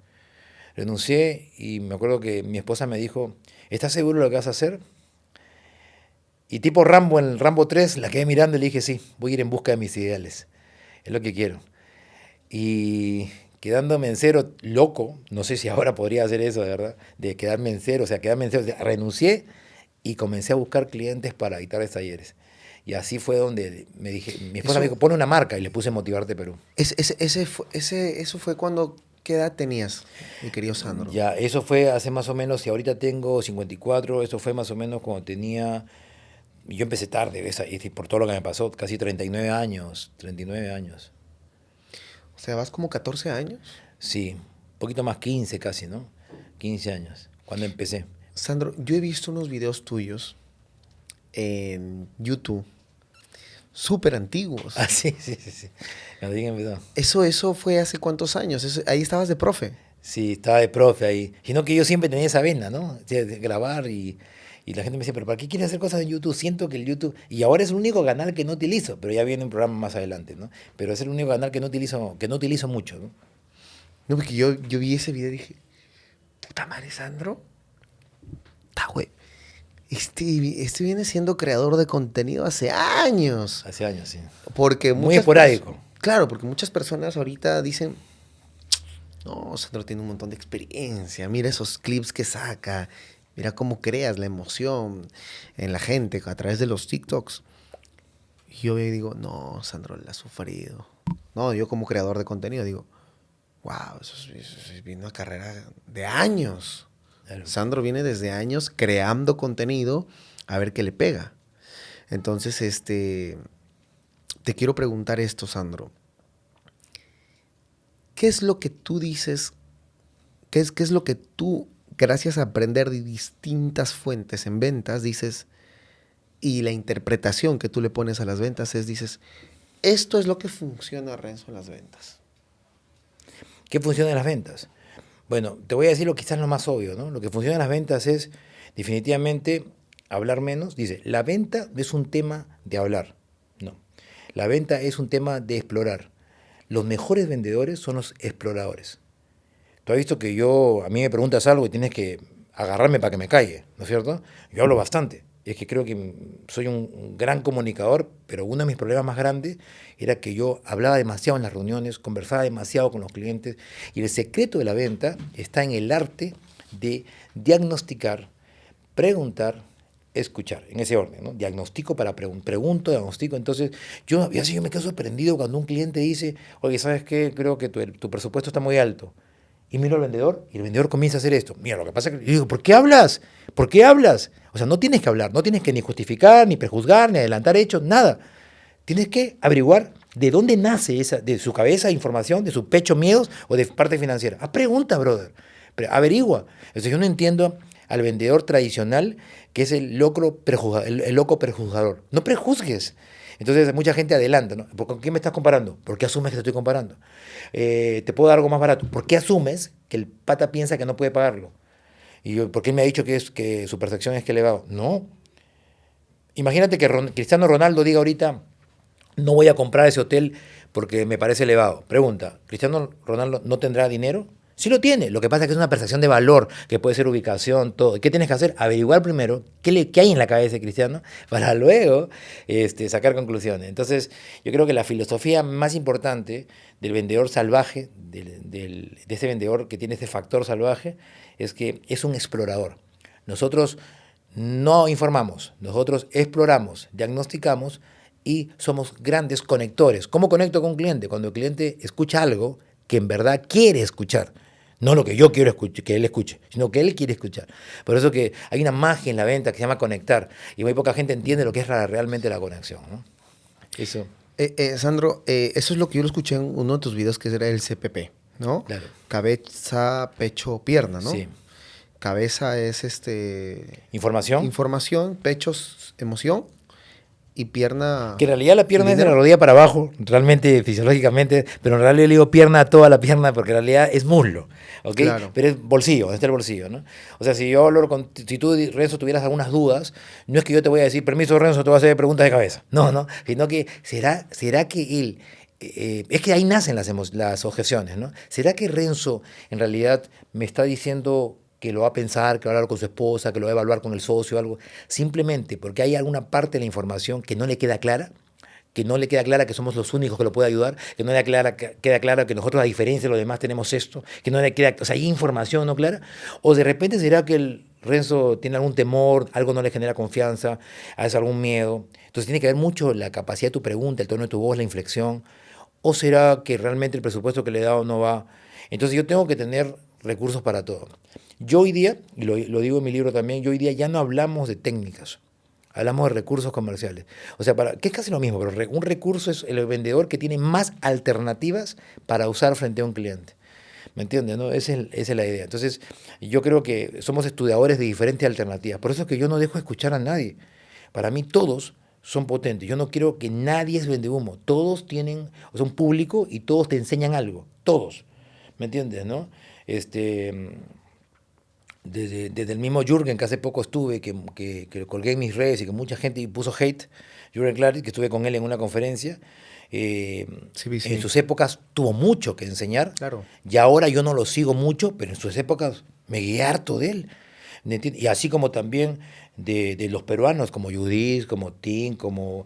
Renuncié y me acuerdo que mi esposa me dijo, ¿estás seguro de lo que vas a hacer? Y tipo Rambo, en el Rambo 3 la quedé mirando y le dije, sí, voy a ir en busca de mis ideales. Es lo que quiero. Y quedándome en cero, loco, no sé si ahora podría hacer eso, de verdad, de quedarme en cero, o sea, quedarme en cero, o sea, renuncié y comencé a buscar clientes para guitarras talleres. Y así fue donde me dije, mi esposa me Eso, dijo, pone una marca y le puse Motivarte Perú. eso fue cuando, ¿qué edad tenías, mi querido Sandro? Ya, eso fue hace más o menos, si ahorita tengo 54, eso fue más o menos cuando tenía, yo empecé tarde, ¿ves? Y por todo lo que me pasó, casi 39 años, 39 años. O sea, vas como 14 años. Sí, un poquito más, 15 casi, ¿no? 15 años, cuando empecé. Sandro, yo he visto unos videos tuyos en YouTube, súper antiguos. Ah, sí, sí, sí, sí. Cuando llegué empezó. Eso fue hace cuántos años. Ahí estabas de profe. Sí, estaba de profe ahí. Sino que yo siempre tenía esa vena, ¿no? O sea, de grabar y la gente me decía, pero ¿para qué quieres hacer cosas en YouTube? Siento que el YouTube... Y ahora es el único canal que no utilizo, pero ya viene un programa más adelante, ¿no? Pero es el único canal que no utilizo mucho, ¿no? No, porque yo vi ese video y dije, puta madre, Sandro. Está güey. Este viene siendo creador de contenido hace años. Hace años, sí. Porque Muy esporádico. Claro, porque muchas personas ahorita dicen, no, Sandro tiene un montón de experiencia. Mira esos clips que saca. Mira cómo creas la emoción en la gente a través de los TikToks. Y yo digo, no, Sandro la ha sufrido. No, yo como creador de contenido digo, wow, eso viene una carrera de años. Claro. Sandro viene desde años creando contenido a ver qué le pega. Entonces, te quiero preguntar esto, Sandro. ¿Qué es lo que tú dices? ¿Qué es lo que tú, gracias a aprender de distintas fuentes en ventas, dices, y la interpretación que tú le pones a las ventas es, dices, esto es lo que funciona, Renzo, en las ventas? ¿Qué funciona en las ventas? Bueno, te voy a decir lo quizás lo más obvio, ¿no? Lo que funciona en las ventas es definitivamente hablar menos. Dice, la venta no es un tema de hablar, no. La venta es un tema de explorar. Los mejores vendedores son los exploradores. Tú has visto que a mí me preguntas algo y tienes que agarrarme para que me calle, ¿no es cierto? Yo hablo bastante. Y es que creo que soy un gran comunicador, pero uno de mis problemas más grandes era que yo hablaba demasiado en las reuniones, conversaba demasiado con los clientes. Y el secreto de la venta está en el arte de diagnosticar, preguntar, escuchar, en ese orden, ¿no? Diagnostico para pregunto, diagnostico. Entonces, yo me quedo sorprendido cuando un cliente dice, oye, ¿sabes qué? Creo que tu presupuesto está muy alto. Y miro al vendedor y el vendedor comienza a hacer esto. Mira, lo que pasa es que yo digo, ¿por qué hablas? ¿Por qué hablas? O sea, no tienes que hablar, no tienes que ni justificar, ni prejuzgar, ni adelantar hechos, nada. Tienes que averiguar de dónde nace esa, de su cabeza información, de su pecho miedos o de parte financiera. Haz pregunta, brother. Averigua. Entonces yo no entiendo al vendedor tradicional que es el loco prejuzgador. No prejuzgues. Entonces mucha gente adelanta, ¿no? ¿Con qué me estás comparando? ¿Por qué asumes que te estoy comparando? Te puedo dar algo más barato. ¿Por qué asumes que el pata piensa que no puede pagarlo? Y yo, ¿por qué él me ha dicho que su percepción es que elevado? No. Imagínate que Cristiano Ronaldo diga ahorita, no voy a comprar ese hotel porque me parece elevado. Pregunta, ¿Cristiano Ronaldo no tendrá dinero? Sí lo tiene, lo que pasa es que es una percepción de valor, que puede ser ubicación, todo. ¿Qué tienes que hacer? Averiguar primero qué hay en la cabeza de Cristiano para luego sacar conclusiones. Entonces, yo creo que la filosofía más importante del vendedor salvaje, de ese vendedor que tiene ese factor salvaje, es que es un explorador. Nosotros no informamos, nosotros exploramos, diagnosticamos y somos grandes conectores. ¿Cómo conecto con un cliente? Cuando el cliente escucha algo que en verdad quiere escuchar. No lo que yo quiero que él escuche, sino que él quiere escuchar. Por eso que hay una magia en la venta que se llama conectar. Y muy poca gente entiende lo que es realmente la conexión, ¿no? Eso. Sandro, eso es lo que yo lo escuché en uno de tus videos, que era el CPP, ¿no? Claro. Cabeza, pecho, pierna, ¿no? Sí. Cabeza es Información. información, pechos, emoción, y pierna. Que en realidad la pierna es de la dinero. rodilla para abajo, realmente fisiológicamente, pero en realidad le digo pierna a toda la pierna porque en realidad es muslo, ¿ok? Claro. Pero es bolsillo, este es el bolsillo, ¿no? O sea, si tú, Renzo, tuvieras algunas dudas, no es que yo te voy a decir, permiso, Renzo, te voy a hacer preguntas de cabeza. No, sino que será que él, es que ahí nacen las objeciones, ¿no? ¿Será que Renzo en realidad me está diciendo que lo va a pensar, que va a hablar con su esposa, que lo va a evaluar con el socio, algo. Simplemente porque hay alguna parte de la información que no le queda clara, que no le queda clara que somos los únicos que lo pueden ayudar, que no le queda clara que nosotros, a diferencia de los demás, tenemos esto, que no le queda, o sea, hay información no clara, o de repente será que el Renzo tiene algún temor, algo no le genera confianza, hace algún miedo. Entonces tiene que ver mucho la capacidad de tu pregunta, el tono de tu voz, la inflexión, o será que realmente el presupuesto que le he dado no va. Entonces yo tengo que tener recursos para todo. Yo hoy día, y lo digo en mi libro también, yo hoy día ya no hablamos de técnicas. Hablamos de recursos comerciales. O sea, que es casi lo mismo, pero un recurso es el vendedor que tiene más alternativas para usar frente a un cliente. ¿Me entiendes? ¿No? Esa es la idea. Entonces, yo creo que somos estudiadores de diferentes alternativas. Por eso es que yo no dejo escuchar a nadie. Para mí todos son potentes. Yo no quiero que nadie es vendehumo. Todos tienen, o sea, un público y todos te enseñan algo. Todos. ¿Me entiendes? ¿No? Desde el mismo Jürgen, que hace poco estuve, que lo colgué en mis redes y que mucha gente puso hate, Jürgen Klarik, que estuve con él en una conferencia, Sí. en sus épocas tuvo mucho que enseñar, Claro. y ahora yo no lo sigo mucho, pero en sus épocas me guié harto de él. Y así como también de los peruanos, como Judith, como Tim, como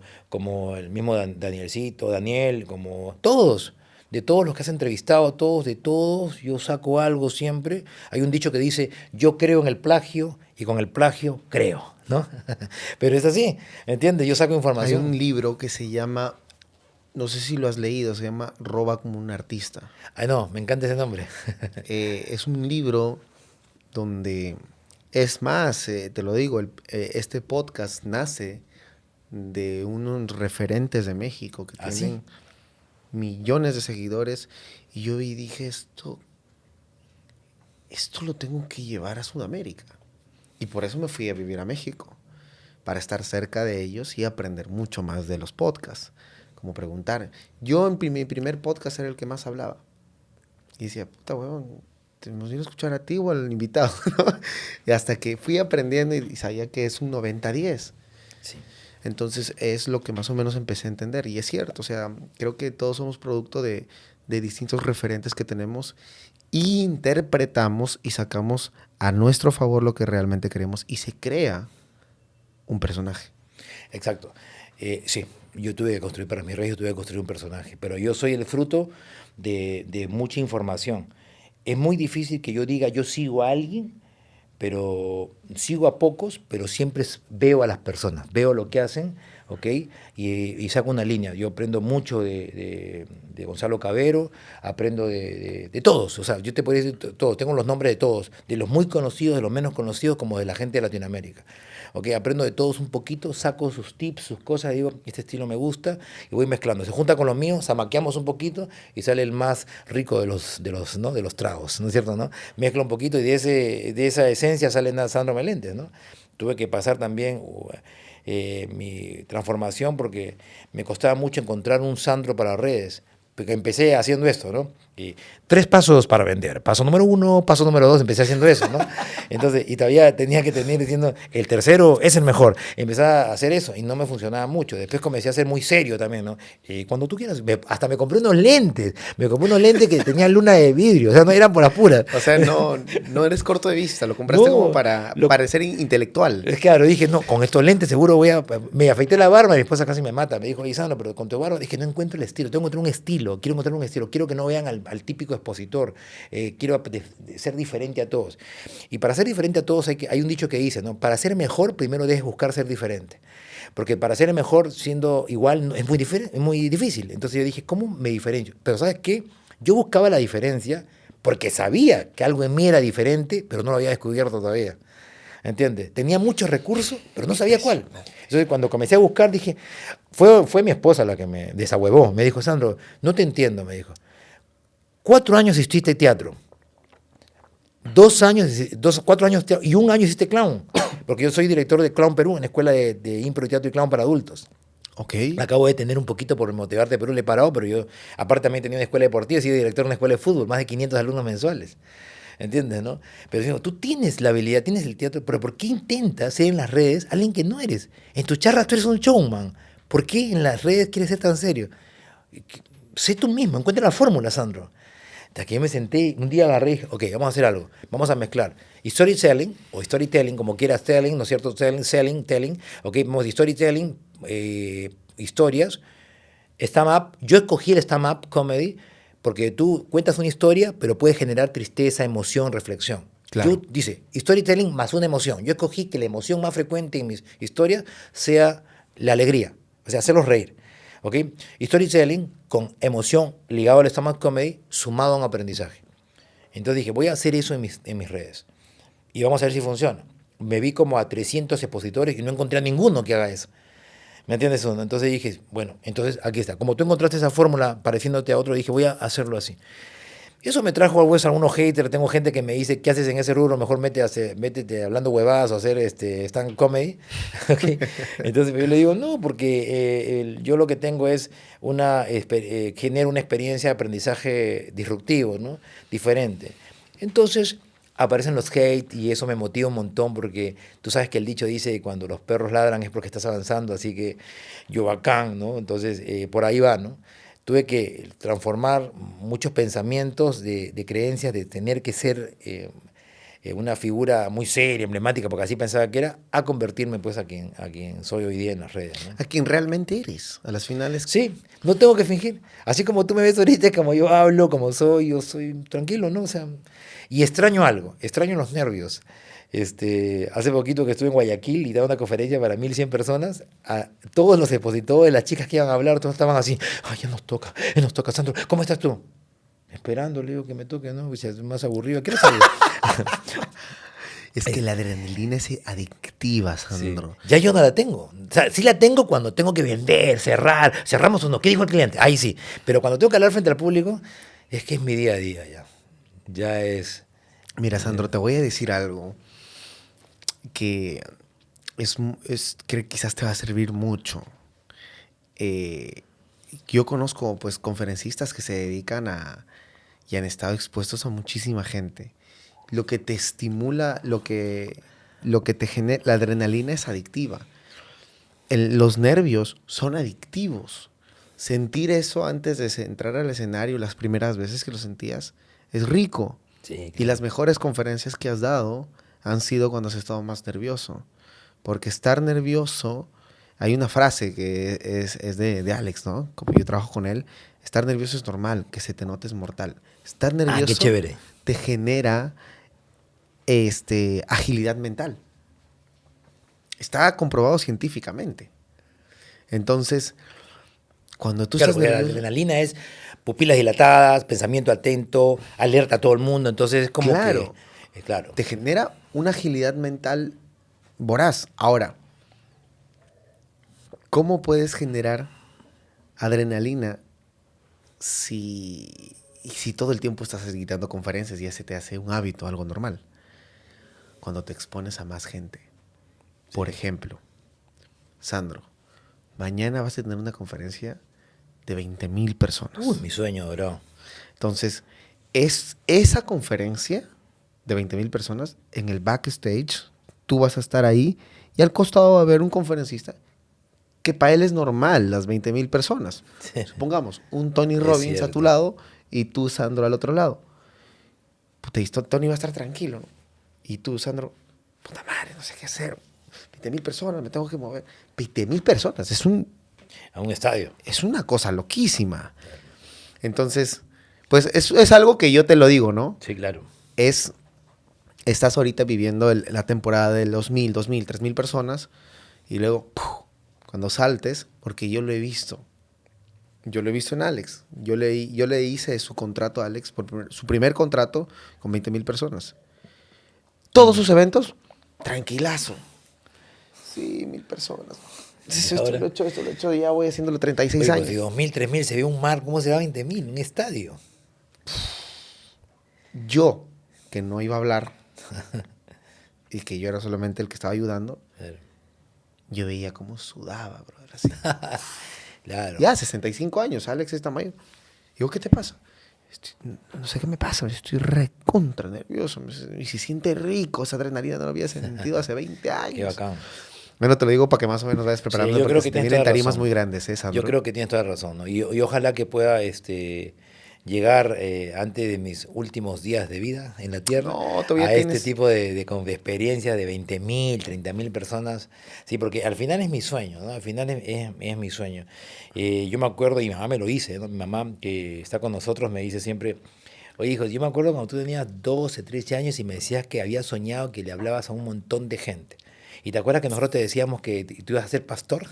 el mismo Danielcito, Daniel, como todos. De todos los que has entrevistado, de todos, yo saco algo siempre. Hay un dicho que dice, yo creo en el plagio y con el plagio creo, ¿no? Pero es así, ¿entiendes? Yo saco Hay información. un libro que se llama, no sé si lo has leído, se llama Roba como un artista. Ay, no, me encanta ese nombre. Es un libro donde, es más, te lo digo, este podcast nace de unos referentes de México que ¿Ah, tienen sí? millones de seguidores, y yo vi y dije, esto lo tengo que llevar a Sudamérica. Y por eso me fui a vivir a México, para estar cerca de ellos y aprender mucho más de los podcasts. Como preguntar. Yo en mi primer podcast era el que más hablaba. Y decía, puta huevón, ¿nos viene a escuchar a ti o al invitado? ¿no? Y hasta que fui aprendiendo y sabía que es un 90-10. Sí. Entonces es lo que más o menos empecé a entender. Y es cierto, o sea, creo que todos somos producto de distintos referentes que tenemos, y interpretamos y sacamos a nuestro favor lo que realmente queremos, y se crea un personaje. Exacto. Sí, yo tuve que construir, para mis reyes, yo tuve que construir un personaje, pero yo soy el fruto de mucha información. Es muy difícil que yo diga, yo sigo a alguien, pero sigo a pocos, pero siempre veo a las personas, veo lo que hacen, ¿ok? Y saco una línea. Yo aprendo mucho de Gonzalo Cabero, aprendo de todos, o sea, yo te podría decir todos, tengo los nombres de todos, de los muy conocidos, de los menos conocidos, como de la gente de Latinoamérica. ¿Ok? Aprendo de todos un poquito, saco sus tips, sus cosas, digo, este estilo me gusta, y voy mezclando. Se junta con los míos, zamaqueamos un poquito y sale el más rico ¿no? de los tragos, ¿no es cierto? ¿No? Mezcla un poquito y de esa esencia sale Sandro Meléndez, ¿no? Tuve que pasar también mi transformación porque me costaba mucho encontrar un Sandro para redes, porque empecé haciendo esto, ¿no? Y 3 pasos para vender. Paso número 1, paso número 2, empecé haciendo eso, ¿no? Entonces, y todavía tenía que tener diciendo, el tercero es el mejor. Empecé a hacer eso y no me funcionaba mucho. Después comencé a ser muy serio también, ¿no? Y cuando tú quieras, hasta me compré unos lentes. Me compré unos lentes que tenían luna de vidrio, o sea, no eran por apuras. O sea, no eres corto de vista, lo compraste No, como para parecer intelectual. Es claro, dije, no, con estos lentes seguro me afeité la barba, mi esposa casi me mata. Me dijo, Isandro, pero con tu barba, dije, no encuentro el estilo, tengo que encontrar un estilo, quiero encontrar un estilo, quiero que no vean al típico expositor, quiero ser diferente a todos. Y para ser diferente a todos hay un dicho que dice, ¿no? Para ser mejor, primero debes buscar ser diferente. Porque para ser mejor siendo igual es muy difícil. Entonces yo dije, ¿cómo me diferencio? Pero ¿sabes qué? Yo buscaba la diferencia porque sabía que algo en mí era diferente, pero no lo había descubierto todavía. ¿Entiendes? Tenía muchos recursos, pero no sabía cuál. Entonces, cuando comencé a buscar, dije, fue mi esposa la que me desahuevó. Me dijo, Sandro, no te entiendo, me dijo. 4 años hiciste teatro. 4 años teatro, y 1 año hiciste clown. Porque yo soy director de Clown Perú, en la escuela de impro, teatro y clown para adultos. Ok. Acabo de tener un poquito por Motivarte Perú, le he parado, pero yo, aparte también tenía una escuela deportiva, he sido director de una escuela de fútbol, más de 500 alumnos mensuales. ¿Entiendes, no? Pero digo, tú tienes la habilidad, tienes el teatro, pero ¿por qué intentas ser en las redes alguien que no eres? En tus charlas tú eres un showman. ¿Por qué en las redes quieres ser tan serio? Sé tú mismo, encuentra la fórmula, Sandro. Hasta que yo me senté, un día agarré y dije, ok, vamos a hacer algo. Vamos a mezclar storytelling, o storytelling, como quieras, telling, ¿no es cierto? Telling, ok, vamos a storytelling, historias, stand-up. Yo escogí el stand-up comedy porque tú cuentas una historia, pero puedes generar tristeza, emoción, reflexión. Claro. Yo, dice, storytelling más una emoción. Yo escogí que la emoción más frecuente en mis historias sea la alegría, o sea, hacerlos reír. ¿Ok? Storytelling con emoción ligado al stand-up comedy sumado a un aprendizaje. Entonces dije, voy a hacer eso en mis redes. Y vamos a ver si funciona. Me vi como a 300 expositores y no encontré a ninguno que haga eso. ¿Me entiendes? Entonces dije, bueno, entonces aquí está. Como tú encontraste esa fórmula pareciéndote a otro, dije, voy a hacerlo así. Y eso me trajo algunos haters. Tengo gente que me dice, ¿qué haces en ese rubro? Mejor métete hablando huevadas o hacer stand comedy. ¿Okay? Entonces yo le digo, no, porque yo lo que tengo es genero una experiencia de aprendizaje disruptivo, ¿no? Diferente. Entonces aparecen los hate y eso me motiva un montón porque tú sabes que el dicho dice cuando los perros ladran es porque estás avanzando, así que yo bacán, ¿no? Entonces por ahí va, ¿no? Tuve que transformar muchos pensamientos de creencias, de tener que ser una figura muy seria, emblemática, porque así pensaba que era, a convertirme pues a quien soy hoy día en las redes, ¿no? A quien realmente eres, a las finales. Sí, no tengo que fingir. Así como tú me ves ahorita, como yo hablo, como soy, yo soy tranquilo, ¿no? O sea, y extraño algo, extraño los nervios. Hace poquito que estuve en Guayaquil y daba una conferencia para 1100 personas, a todos los expositores, las chicas que iban a hablar, todos estaban así, ay, ya nos toca, Sandro, ¿cómo estás tú? Esperando, le digo que me toque, ¿no? O sea, es más aburrido. ¿Qué sale? Es que la adrenalina es adictiva, Sandro. Sí. Ya yo no la tengo. O sea, sí la tengo cuando tengo que vender, cerrar, cerramos uno. ¿Qué dijo el cliente? Ahí sí. Pero cuando tengo que hablar frente al público, es que es mi día a día ya. Ya es... Mira, Sandro, te voy a decir algo que que quizás te va a servir mucho. Yo conozco pues conferencistas que se dedican y han estado expuestos a muchísima gente. Lo que te estimula, lo que te genera, la adrenalina es adictiva. Los nervios son adictivos. Sentir eso antes de entrar al escenario, las primeras veces que lo sentías, es rico. Sí, claro. Y las mejores conferencias que has dado han sido cuando has estado más nervioso. Porque estar nervioso, hay una frase que es de Alex, ¿no? Como yo trabajo con él, estar nervioso es normal, que se te note es mortal. Estar nervioso qué chévere. Te genera agilidad mental. Está comprobado científicamente. Entonces, cuando tú claro, estás nervioso... La adrenalina es pupilas dilatadas, pensamiento atento, alerta a todo el mundo. Entonces, es como claro, que... claro. Te genera una agilidad mental voraz. Ahora, ¿cómo puedes generar adrenalina si todo el tiempo estás gritando conferencias y ya se te hace un hábito, algo normal? Cuando te expones a más gente. Sí. Por ejemplo, Sandro, mañana vas a tener una conferencia de 20,000 personas. Mi sueño, bro. Entonces, es esa conferencia de 20,000 personas en el backstage, tú vas a estar ahí y al costado va a haber un conferencista que para él es normal, las 20,000 personas. Sí. Supongamos, un Tony Robbins a tu lado y tú, Sandro, al otro lado. Puta, y Tony va a estar tranquilo, ¿no? Y tú, Sandro, puta madre, no sé qué hacer. 20,000 personas, me tengo que mover. 20,000 personas, a un estadio. Es una cosa loquísima. Entonces, pues es algo que yo te lo digo, ¿no? Sí, claro. Estás ahorita viviendo la temporada de los 1,000, 2,000, 3,000 personas y luego, cuando saltes, porque yo lo he visto. Yo lo he visto en Alex. Yo le hice su contrato a Alex, su primer contrato con 20,000 personas. Todos sus eventos, tranquilazo. Sí, 1,000 personas. Esto lo he hecho, ya voy haciéndolo 36 años. Si 2,000, 3,000 se ve un mar, ¿cómo se va 20,000? Un estadio. Yo, que no iba a hablar, y que yo era solamente el que estaba ayudando, yo veía cómo sudaba, brother, así. Claro. Ya, 65 años, Alex está mayor. Digo, ¿qué te pasa? No sé qué me pasa, estoy recontra nervioso. Y se siente rico, esa adrenalina no lo había sentido hace 20 años. Qué bacán. Bueno, te lo digo para que más o menos vayas preparando. Sí, yo creo que te vienen tarimas muy grandes, Sandro. Yo creo que tienes toda la razón, ¿no? Y ojalá que pueda llegar antes de mis últimos días de vida en la Tierra No, todavía a este tienes... tipo de experiencias de 20.000, 30.000 personas. Sí, porque al final es mi sueño, ¿no? Al final es mi sueño. Yo me acuerdo, y mi mamá me lo dice, ¿no? Mi mamá que está con nosotros me dice siempre, oye, hijo, yo me acuerdo cuando tú tenías 12, 13 años y me decías que habías soñado que le hablabas a un montón de gente. ¿Y te acuerdas que nosotros te decíamos que tú ibas a ser pastor?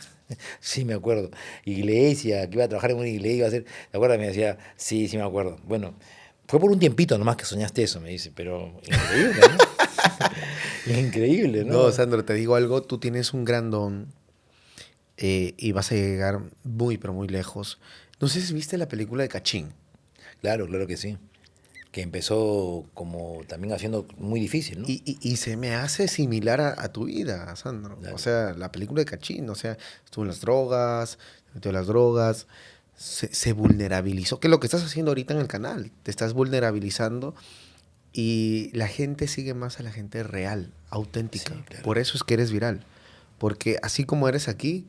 Sí, me acuerdo. Iglesia, que iba a trabajar en una iglesia, iba a ser... ¿Te acuerdas? Me decía, sí, sí me acuerdo. Bueno, fue por un tiempito nomás que soñaste eso, me dice, pero increíble, ¿no? Increíble, No, ¿no? Sandro, te digo algo, tú tienes un gran don y vas a llegar muy, pero muy lejos. No sé si viste la película de Cachín. Claro, claro que sí. Que empezó como también haciendo muy difícil, ¿no? Y se me hace similar a tu vida, Sandro. O Claro. sea, la película de Cachín, o sea, estuvo en las drogas, se metió en las drogas, se vulnerabilizó, que es lo que estás haciendo ahorita en el canal, te estás vulnerabilizando y la gente sigue más a la gente real, auténtica. Sí, claro. Por eso es que eres viral, porque así como eres aquí,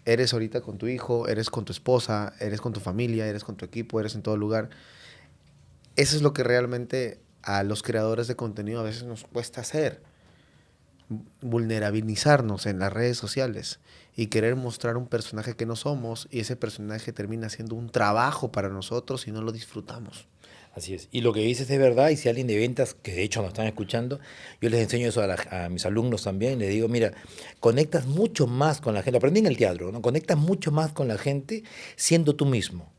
eres ahorita con tu hijo, eres con tu esposa, eres con tu familia, eres con tu equipo, eres en todo lugar. Eso es lo que realmente a los creadores de contenido a veces nos cuesta hacer, vulnerabilizarnos en las redes sociales y querer mostrar un personaje que no somos y ese personaje termina siendo un trabajo para nosotros y no lo disfrutamos. Así es. Y lo que dices es verdad, y si alguien de ventas, que de hecho nos están escuchando, yo les enseño eso a mis alumnos también, les digo, mira, conectas mucho más con la gente, lo aprendí en el teatro, ¿no? Conectas mucho más con la gente siendo tú mismo.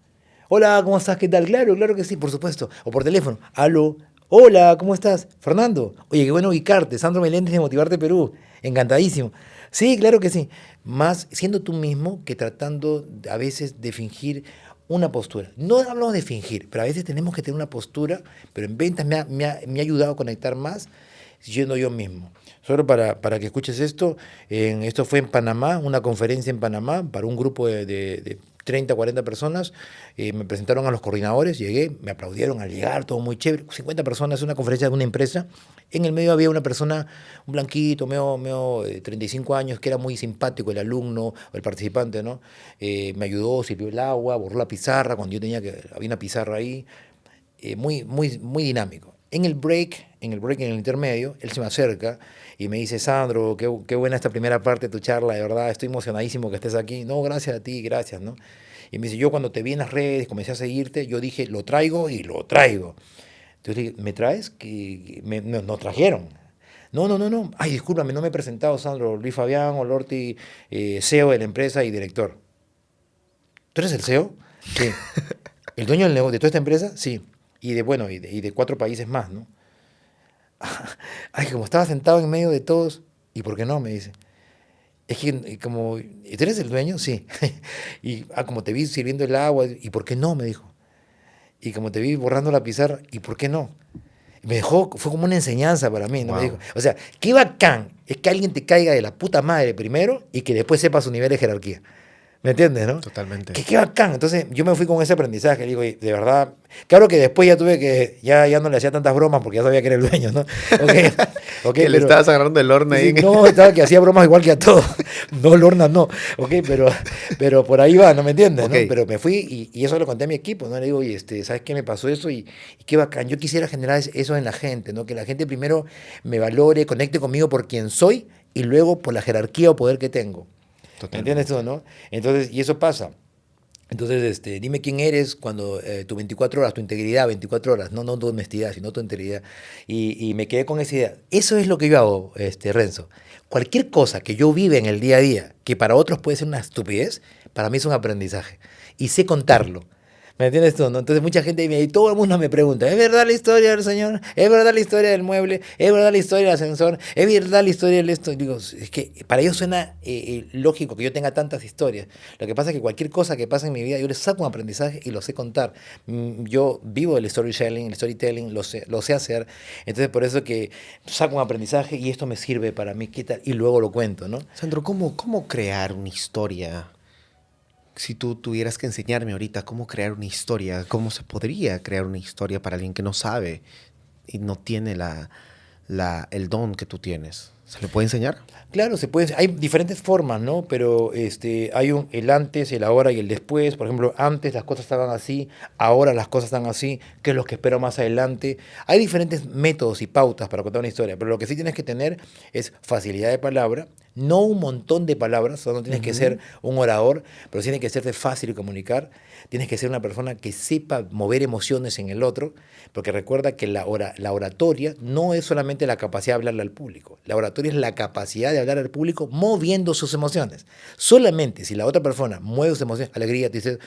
Hola, ¿cómo estás? ¿Qué tal? Claro, claro que sí, por supuesto. O por teléfono. Aló. Hola, ¿cómo estás? Fernando. Oye, qué bueno ubicarte. Sandro Meléndez de Motivarte Perú. Encantadísimo. Sí, claro que sí. Más siendo tú mismo que tratando a veces de fingir una postura. No hablamos de fingir, pero a veces tenemos que tener una postura, pero en ventas me ha ayudado a conectar más siendo yo mismo. Solo para que escuches esto, esto fue en Panamá, una conferencia en Panamá para un grupo de 30, 40 personas. Me presentaron a los coordinadores, llegué, me aplaudieron al llegar, todo muy chévere. 50 personas, una conferencia de una empresa. En el medio había una persona, un blanquito, medio 35 años, que era muy simpático, el alumno o el participante, ¿no? Me ayudó, sirvió el agua, borró la pizarra, cuando yo tenía que, había una pizarra ahí, muy dinámico. En el intermedio, él se me acerca y me dice, Sandro, qué buena esta primera parte de tu charla, de verdad, estoy emocionadísimo que estés aquí. No, gracias a ti, gracias, ¿no? Y me dice, yo cuando te vi en las redes, comencé a seguirte, yo dije, lo traigo y lo traigo. Entonces le dije, ¿me traes? Nos trajeron. No, no, no, no. Ay, discúlpame, no me he presentado, Sandro. Luis Fabián Olorti, CEO de la empresa y director. ¿Tú eres el CEO? Sí. ¿El dueño del negocio de toda esta empresa? Sí. Y bueno, y de 4 países más, ¿no? Ay, como estaba sentado en medio de todos, ¿y por qué no? Me dice. Es que como, ¿tú eres el dueño? Sí. Y como te vi sirviendo el agua, ¿y por qué no? Me dijo. Y como te vi borrando la pizarra, ¿y por qué no? Me dejó, fue como una enseñanza para mí, ¿no? Me dijo, Wow, o sea, qué bacán es que alguien te caiga de la puta madre primero y que después sepa su nivel de jerarquía. ¿Me entiendes, no? totalmente. Qué bacán. Entonces yo me fui con ese aprendizaje. Digo, "Oye, de verdad, claro que después ya tuve que, ya no le hacía tantas bromas porque ya sabía que era el dueño, ¿no? Ok, ok, Que le pero estabas agarrando el horno sí, ahí. no, estaba que hacía bromas igual que a todos. No, Lorna, no. Ok, pero por ahí va, ¿no me entiendes, Ok, no? Pero me fui y eso lo conté a mi equipo, ¿no? Le digo, oye, ¿sabes qué me pasó eso? Y qué bacán. Yo quisiera generar eso en la gente, ¿no? Que la gente primero me valore, conecte conmigo por quien soy y luego por la jerarquía o poder que tengo. ¿Me entiendes tú, totalmente. no? Entonces, y eso pasa. Entonces, dime quién eres cuando tu 24 horas, tu integridad, 24 horas, no tu honestidad, sino tu integridad. Y me quedé con esa idea. Eso es lo que yo hago, Renzo. Cualquier cosa que yo vive en el día a día, que para otros puede ser una estupidez, para mí es un aprendizaje. Y sé contarlo. ¿Me entiendes tú, no? Entonces mucha gente y todo el mundo me pregunta, ¿es verdad la historia del señor? ¿Es verdad la historia del mueble? ¿Es verdad la historia del ascensor? ¿Es verdad la historia del esto? Y digo, es que para ellos suena lógico que yo tenga tantas historias. Lo que pasa es que cualquier cosa que pasa en mi vida, yo les saco un aprendizaje y lo sé contar. Yo vivo el storytelling, lo sé hacer. Entonces por eso que saco un aprendizaje y esto me sirve para mí, ¿qué tal? Y luego lo cuento, ¿no? Sandro, ¿cómo crear una historia? Si tú tuvieras que enseñarme ahorita cómo crear una historia, ¿cómo se podría crear una historia para alguien que no sabe y no tiene el don que tú tienes? ¿Se le puede enseñar? Claro, se puede, hay diferentes formas, ¿no? Pero hay el antes, el ahora y el después. Por ejemplo, antes las cosas estaban así, ahora las cosas están así, ¿qué es lo que espero más adelante? Hay diferentes métodos y pautas para contar una historia, pero lo que sí tienes que tener es facilidad de palabra, no un montón de palabras, o sea, no tienes que ser un orador, pero tiene que serte fácil de comunicar, tienes que ser una persona que sepa mover emociones en el otro, porque recuerda que la oratoria no es solamente la capacidad de hablarle al público, la oratoria es la capacidad de hablar al público moviendo sus emociones. Solamente si la otra persona mueve sus emociones, alegría, te dice,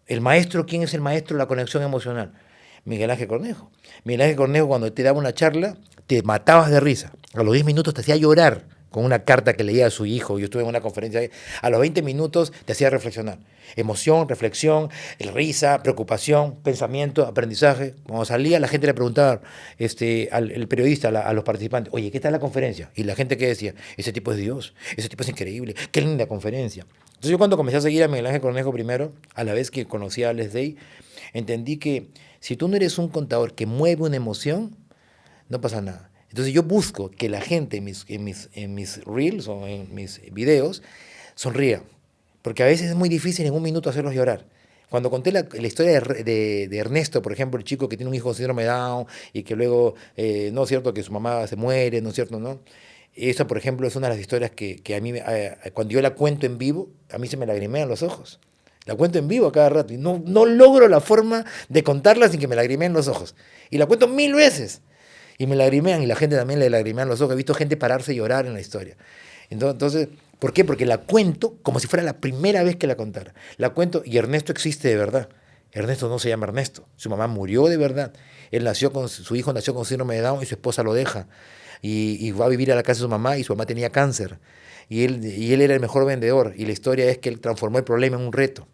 el maestro, ¿quién es el maestro de la conexión emocional? Miguel Ángel Cornejo. Miguel Ángel Cornejo, cuando te daba una charla, te matabas de risa. A los 10 minutos te hacía llorar con una carta que leía a su hijo. Yo estuve en una conferencia ahí. A los 20 minutos te hacía reflexionar. Emoción, reflexión, risa, preocupación, pensamiento, aprendizaje. Cuando salía, la gente le preguntaba el periodista, a los participantes, oye, ¿qué tal la conferencia? Y la gente que decía, ese tipo es Dios, ese tipo es increíble, qué linda conferencia. Entonces yo cuando comencé a seguir a Miguel Ángel Cornejo primero, a la vez que conocí a Les Day, entendí que si tú no eres un contador que mueve una emoción, no pasa nada. Entonces yo busco que la gente en mis reels o en mis videos sonría, porque a veces es muy difícil en un minuto hacerlos llorar. Cuando conté la historia de Ernesto, por ejemplo, el chico que tiene un hijo con síndrome de Down y que luego, no es cierto, que su mamá se muere, no es cierto, ¿no? Esa, por ejemplo, es una de las historias que a mí, cuando yo la cuento en vivo, a mí se me lagrimean los ojos. La cuento en vivo a cada rato y no logro la forma de contarla sin que me lagrimeen los ojos. Y la cuento 1000 veces y me lagrimean y la gente también le lagrimean los ojos. He visto gente pararse y llorar en la historia. Entonces, ¿por qué? Porque la cuento como si fuera la primera vez que la contara. La cuento y Ernesto existe de verdad. Ernesto no se llama Ernesto. Su mamá murió de verdad. Su hijo nació con síndrome de Down y su esposa lo deja. Y va a vivir a la casa de su mamá y su mamá tenía cáncer. Y él era el mejor vendedor. Y la historia es que él transformó el problema en un reto.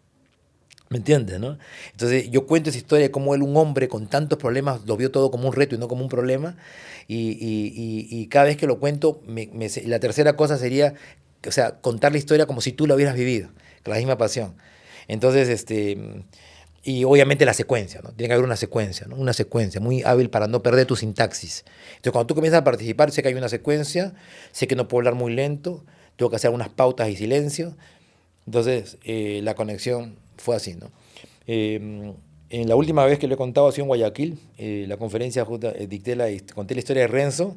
¿Me entiendes, no? Entonces yo cuento esa historia de cómo él, un hombre con tantos problemas, lo vio todo como un reto y no como un problema. Y cada vez que lo cuento, la tercera cosa sería, o sea, contar la historia como si tú la hubieras vivido, con la misma pasión. Entonces, y obviamente la secuencia, ¿no? Tiene que haber una secuencia, ¿no? Una secuencia muy hábil para no perder tu sintaxis. Entonces, cuando tú comienzas a participar, sé que hay una secuencia, sé que no puedo hablar muy lento, tengo que hacer unas pautas y silencio. Entonces, la conexión fue así, ¿no? En la última vez que lo he contado ha sido en Guayaquil, la conferencia conté la historia de Renzo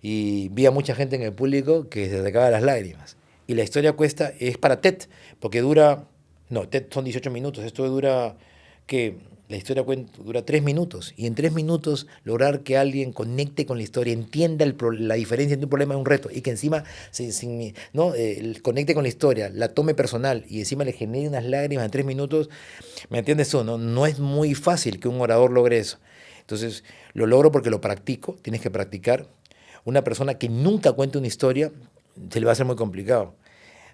y vi a mucha gente en el público que se sacaba las lágrimas. Y la historia es para TED, porque TED son 18 minutos, esto dura, que la historia dura 3 minutos, y en 3 minutos lograr que alguien conecte con la historia, entienda la diferencia entre un problema y un reto, y que encima ¿no? Conecte con la historia, la tome personal, y encima le genere unas lágrimas en 3 minutos, ¿me entiendes eso? No es muy fácil que un orador logre eso. Entonces, lo logro porque lo practico, tienes que practicar. Una persona que nunca cuente una historia, se le va a hacer muy complicado.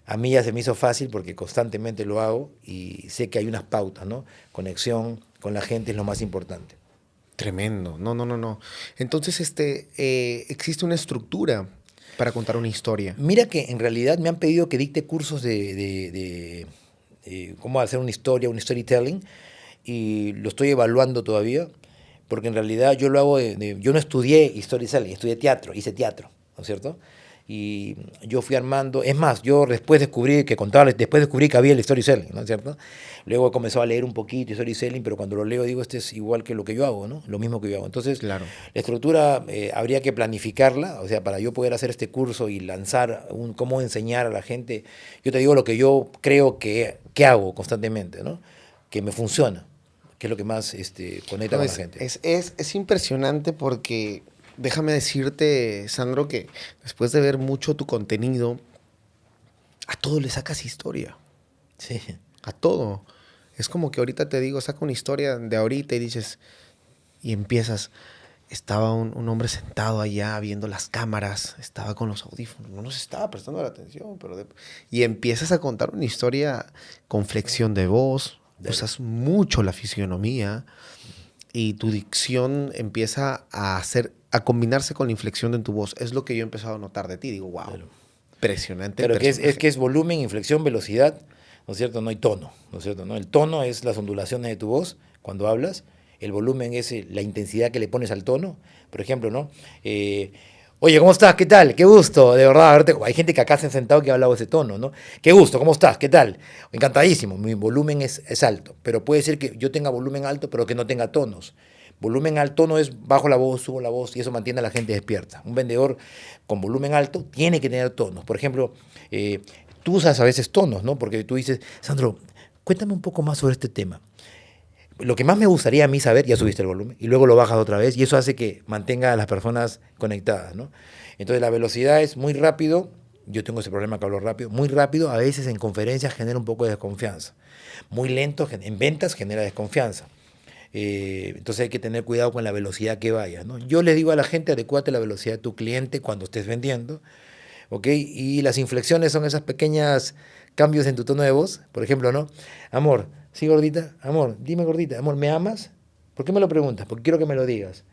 A mí ya se me hizo fácil porque constantemente lo hago y sé que hay unas pautas, ¿no? Conexión con la gente es lo más importante. Tremendo. No. Entonces, existe una estructura para contar una historia. Mira que en realidad me han pedido que dicte cursos de cómo hacer una historia, un storytelling, y lo estoy evaluando todavía, porque en realidad yo lo hago yo no estudié storytelling, estudié teatro, hice teatro, ¿no es cierto? Y yo fui armando, es más, yo después descubrí que había el storytelling, ¿no es cierto? Luego he comenzado a leer un poquito storytelling, pero cuando lo leo digo, este es igual que lo que yo hago, ¿no? Lo mismo que yo hago. Entonces, Claro. la estructura habría que planificarla, o sea, para yo poder hacer este curso y lanzar cómo enseñar a la gente, yo te digo lo que yo creo que hago constantemente, ¿no? Que me funciona, que es lo que más conecta No, con la gente. es impresionante porque déjame decirte, Sandro, que después de ver mucho tu contenido, a todo le sacas historia. Sí. A todo. Es como que ahorita te digo, saca una historia de ahorita y dices, y empiezas, estaba un hombre sentado allá viendo las cámaras, estaba con los audífonos, no nos estaba prestando la atención, y empiezas a contar una historia con flexión de voz, usas mucho la fisionomía y tu dicción empieza a combinarse con la inflexión en tu voz. Es lo que yo he empezado a notar de ti. Digo, wow, Claro. impresionante. Claro, que es volumen, inflexión, velocidad, ¿no es cierto? No hay tono, ¿no es cierto? ¿No? El tono es las ondulaciones de tu voz cuando hablas El volumen es la intensidad que le pones al tono. Por ejemplo, ¿no? Oye, ¿cómo estás? ¿Qué tal? Qué gusto, de verdad, verte. Hay gente que acá se han sentado que ha hablado ese tono, ¿no? Qué gusto, ¿cómo estás? ¿Qué tal? Encantadísimo. Mi volumen es alto, pero puede ser que yo tenga volumen alto, pero que no tenga tonos. Volumen al tono es bajo la voz, subo la voz y eso mantiene a la gente despierta. Un vendedor con volumen alto tiene que tener tonos. Por ejemplo, tú usas a veces tonos, ¿no? Porque tú dices, Sandro, cuéntame un poco más sobre este tema. Lo que más me gustaría a mí saber, ya subiste el volumen, y luego lo bajas otra vez, y eso hace que mantenga a las personas conectadas, ¿no? Entonces la velocidad es muy rápido, yo tengo ese problema que hablo rápido, muy rápido, a veces en conferencias genera un poco de desconfianza. Muy lento, en ventas genera desconfianza. Entonces hay que tener cuidado con la velocidad que vaya, ¿no? Yo les digo a la gente, adecuate la velocidad de tu cliente cuando estés vendiendo, ¿ok? Y las inflexiones son esas pequeñas cambios en tu tono de voz. Por ejemplo, ¿no? Amor, sí, gordita, amor, dime gordita, amor, ¿me amas? ¿Por qué me lo preguntas? Porque quiero que me lo digas.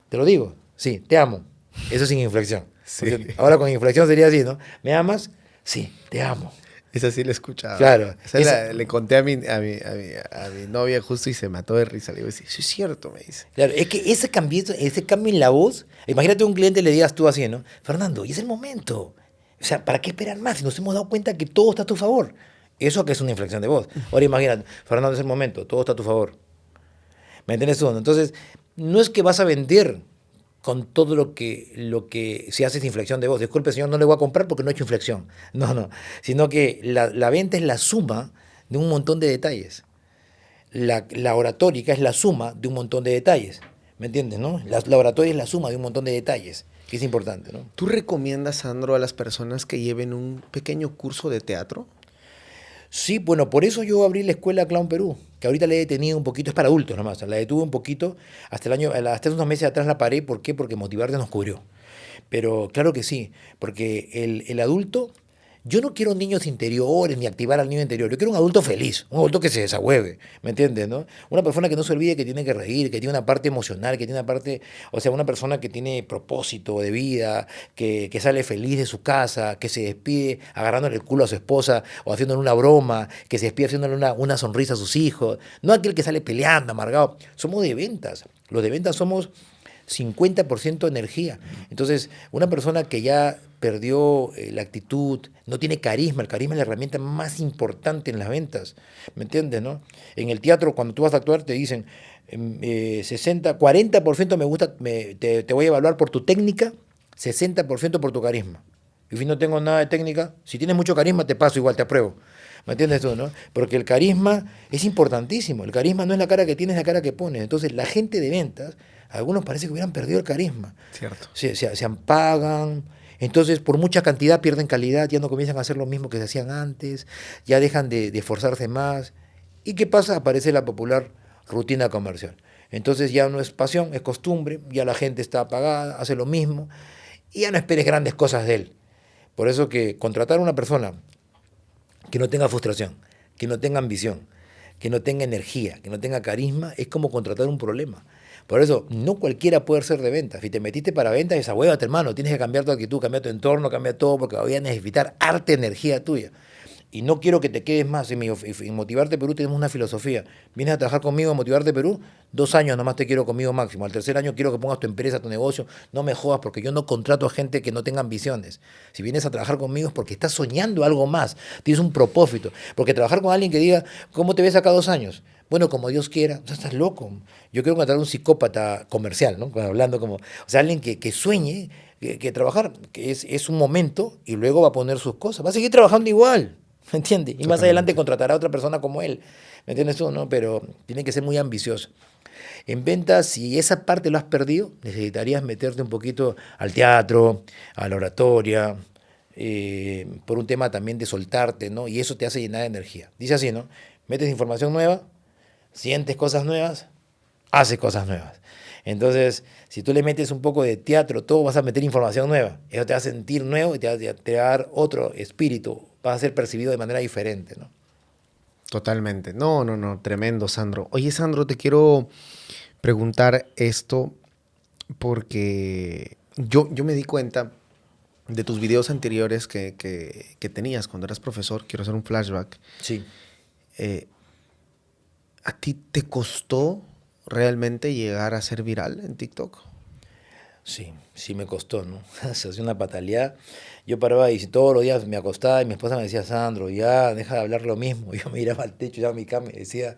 ¿Te lo digo? Sí, te amo. Eso sin inflexión. Sí. Ahora con inflexión sería así, ¿no? ¿Me amas? Sí, te amo. Esa sí la he escuchado. Claro. Le conté a mi novia justo y se mató de risa. Le digo, sí, es cierto, me dice. Claro, es que ese cambio en la voz, imagínate a un cliente y le digas tú así, ¿no? Fernando, y es el momento. O sea, ¿para qué esperar más? Si nos hemos dado cuenta que todo está a tu favor. Eso que es una inflexión de voz. Ahora imagínate, Fernando, es el momento, todo está a tu favor. ¿Me entiendes tú? Entonces, no es que vas a vender con todo lo que si haces inflexión de voz. Disculpe, señor, no le voy a comprar porque no he hecho inflexión. No. Sino que la venta es la suma de un montón de detalles. La oratórica es la suma de un montón de detalles. ¿Me entiendes, no? La oratoria es la suma de un montón de detalles, que es importante, ¿no? ¿Tú recomiendas, Sandro, a las personas que lleven un pequeño curso de teatro? Sí, bueno, por eso yo abrí la escuela Clown Perú, que ahorita la he detenido un poquito, es para adultos nomás, la detuve un poquito, hasta unos meses atrás la paré, ¿por qué? Porque Motivarte nos cubrió. Pero claro que sí, porque el adulto, yo no quiero niños interiores ni activar al niño interior, yo quiero un adulto feliz, un adulto que se desahueve, ¿me entiendes, no? Una persona que no se olvide que tiene que reír, que tiene una parte emocional, que tiene una parte, o sea, una persona que tiene propósito de vida, que sale feliz de su casa, que se despide agarrándole el culo a su esposa o haciéndole una broma, que se despide haciéndole una sonrisa a sus hijos, no aquel que sale peleando, amargado. Somos de ventas, los de ventas somos 50% energía. Entonces, una persona que ya perdió la actitud, no tiene carisma, el carisma es la herramienta más importante en las ventas, ¿me entiendes, no? En el teatro, cuando tú vas a actuar, te dicen 40% me gusta, te voy a evaluar por tu técnica, 60% por tu carisma. Y si no tengo nada de técnica, si tienes mucho carisma, te paso igual, te apruebo. ¿Me entiendes tú, no? Porque el carisma es importantísimo. El carisma no es la cara que tienes, es la cara que pones. Entonces, la gente de ventas, algunos parece que hubieran perdido el carisma. Cierto. Se apagan. Entonces, por mucha cantidad pierden calidad, ya no comienzan a hacer lo mismo que se hacían antes, ya dejan de esforzarse más. ¿Y qué pasa? Aparece la popular rutina comercial. Entonces ya no es pasión, es costumbre, ya la gente está apagada, hace lo mismo, y ya no esperes grandes cosas de él. Por eso que contratar a una persona que no tenga frustración, que no tenga ambición, que no tenga energía, que no tenga carisma, es como contratar un problema. Por eso, no cualquiera puede ser de ventas. Si te metiste para ventas, esa huevate, hermano. Tienes que cambiar tu actitud, cambiar tu entorno, cambiar todo, porque voy a necesitar arte, energía tuya. Y no quiero que te quedes más. En Motivarte Perú tenemos una filosofía. Vienes a trabajar conmigo en Motivarte Perú, 2 años nomás te quiero conmigo máximo. Al tercer año quiero que pongas tu empresa, tu negocio. No me jodas porque yo no contrato a gente que no tenga ambiciones. Si vienes a trabajar conmigo es porque estás soñando algo más. Tienes un propósito. Porque trabajar con alguien que diga, ¿cómo te ves acá 2 años? Bueno, como Dios quiera. O sea, estás loco. Yo quiero contratar a un psicópata comercial, ¿no? Hablando como... O sea, alguien que sueñe que trabajar, que es un momento y luego va a poner sus cosas. Va a seguir trabajando igual. ¿Me entiendes? Y más adelante contratará a otra persona como él. ¿Me entiendes tú? ¿No? Pero tiene que ser muy ambicioso. En ventas, si esa parte lo has perdido, necesitarías meterte un poquito al teatro, a la oratoria, por un tema también de soltarte, ¿no? Y eso te hace llenar de energía. Dice así, ¿no? Metes información nueva, sientes cosas nuevas, haces cosas nuevas. Entonces, si tú le metes un poco de teatro, todo vas a meter información nueva. Eso te va a sentir nuevo y te va a dar otro espíritu. Vas a ser percibido de manera diferente, ¿no? Totalmente. No, tremendo, Sandro. Oye, Sandro, te quiero preguntar esto porque yo me di cuenta de tus videos anteriores que tenías cuando eras profesor. Quiero hacer un flashback. Sí. ¿A ti te costó realmente llegar a ser viral en TikTok? Sí, sí me costó, ¿no? Se hacía una pataleada. Yo paraba y todos los días me acostaba y mi esposa me decía, Sandro, ya, deja de hablar lo mismo. Yo miraba al techo, ya a mi cama y decía,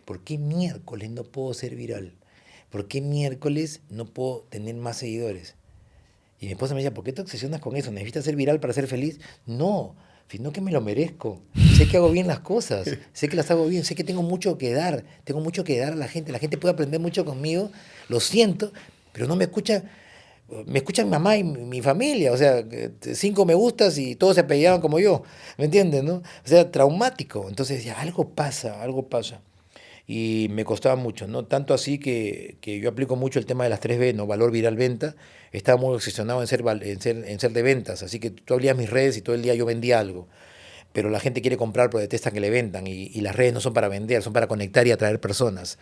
¿por qué miércoles no puedo ser viral? ¿Por qué miércoles no puedo tener más seguidores? Y mi esposa me decía, ¿por qué te obsesionas con eso? ¿Necesitas ser viral para ser feliz? No, sino que me lo merezco. Sé que hago bien las cosas, sé que las hago bien, sé que tengo mucho que dar, tengo mucho que dar a la gente puede aprender mucho conmigo, lo siento, pero no me escucha, me escuchan mi mamá y mi familia, o sea, 5 me gustas y todos se apellidaban como yo, ¿me entiendes, no? O sea, traumático. Entonces decía, algo pasa, algo pasa. Y me costaba mucho, ¿no? Tanto así que yo aplico mucho el tema de las 3B, ¿no? Valor, viral, venta. Estaba muy obsesionado en ser de ventas, así que tú abrías mis redes y todo el día yo vendía algo. Pero la gente quiere comprar pero detesta que le vendan y las redes no son para vender, son para conectar y atraer personas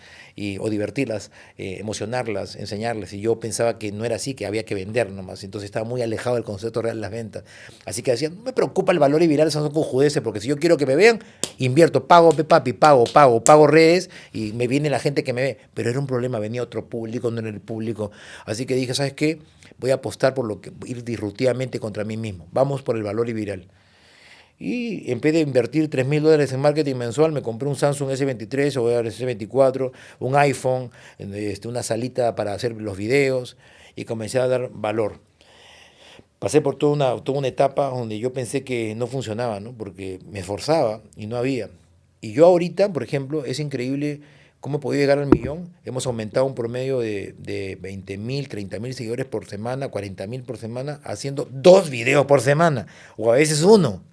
o divertirlas, emocionarlas, enseñarles. Y yo pensaba que no era así, que había que vender nomás. Entonces estaba muy alejado del concepto real de las ventas. Así que decía, no me preocupa el valor y viral, son cojudeces, porque si yo quiero que me vean, invierto, pago, papi, pago redes y me viene la gente que me ve. Pero era un problema, venía otro público, no era el público. Así que dije, ¿sabes qué? Voy a apostar por ir disruptivamente contra mí mismo. Vamos por el valor y viral. Y en vez de invertir $3.000 en marketing mensual, me compré un Samsung S23 o S24, un iPhone, una salita para hacer los videos y comencé a dar valor. Pasé por toda una etapa donde yo pensé que no funcionaba, ¿no? Porque me esforzaba y no había. Y yo ahorita, por ejemplo, es increíble cómo he podido llegar al millón. Hemos aumentado un promedio de 20.000, 30.000 seguidores por semana, 40.000 por semana, haciendo 2 videos por semana, o a veces uno.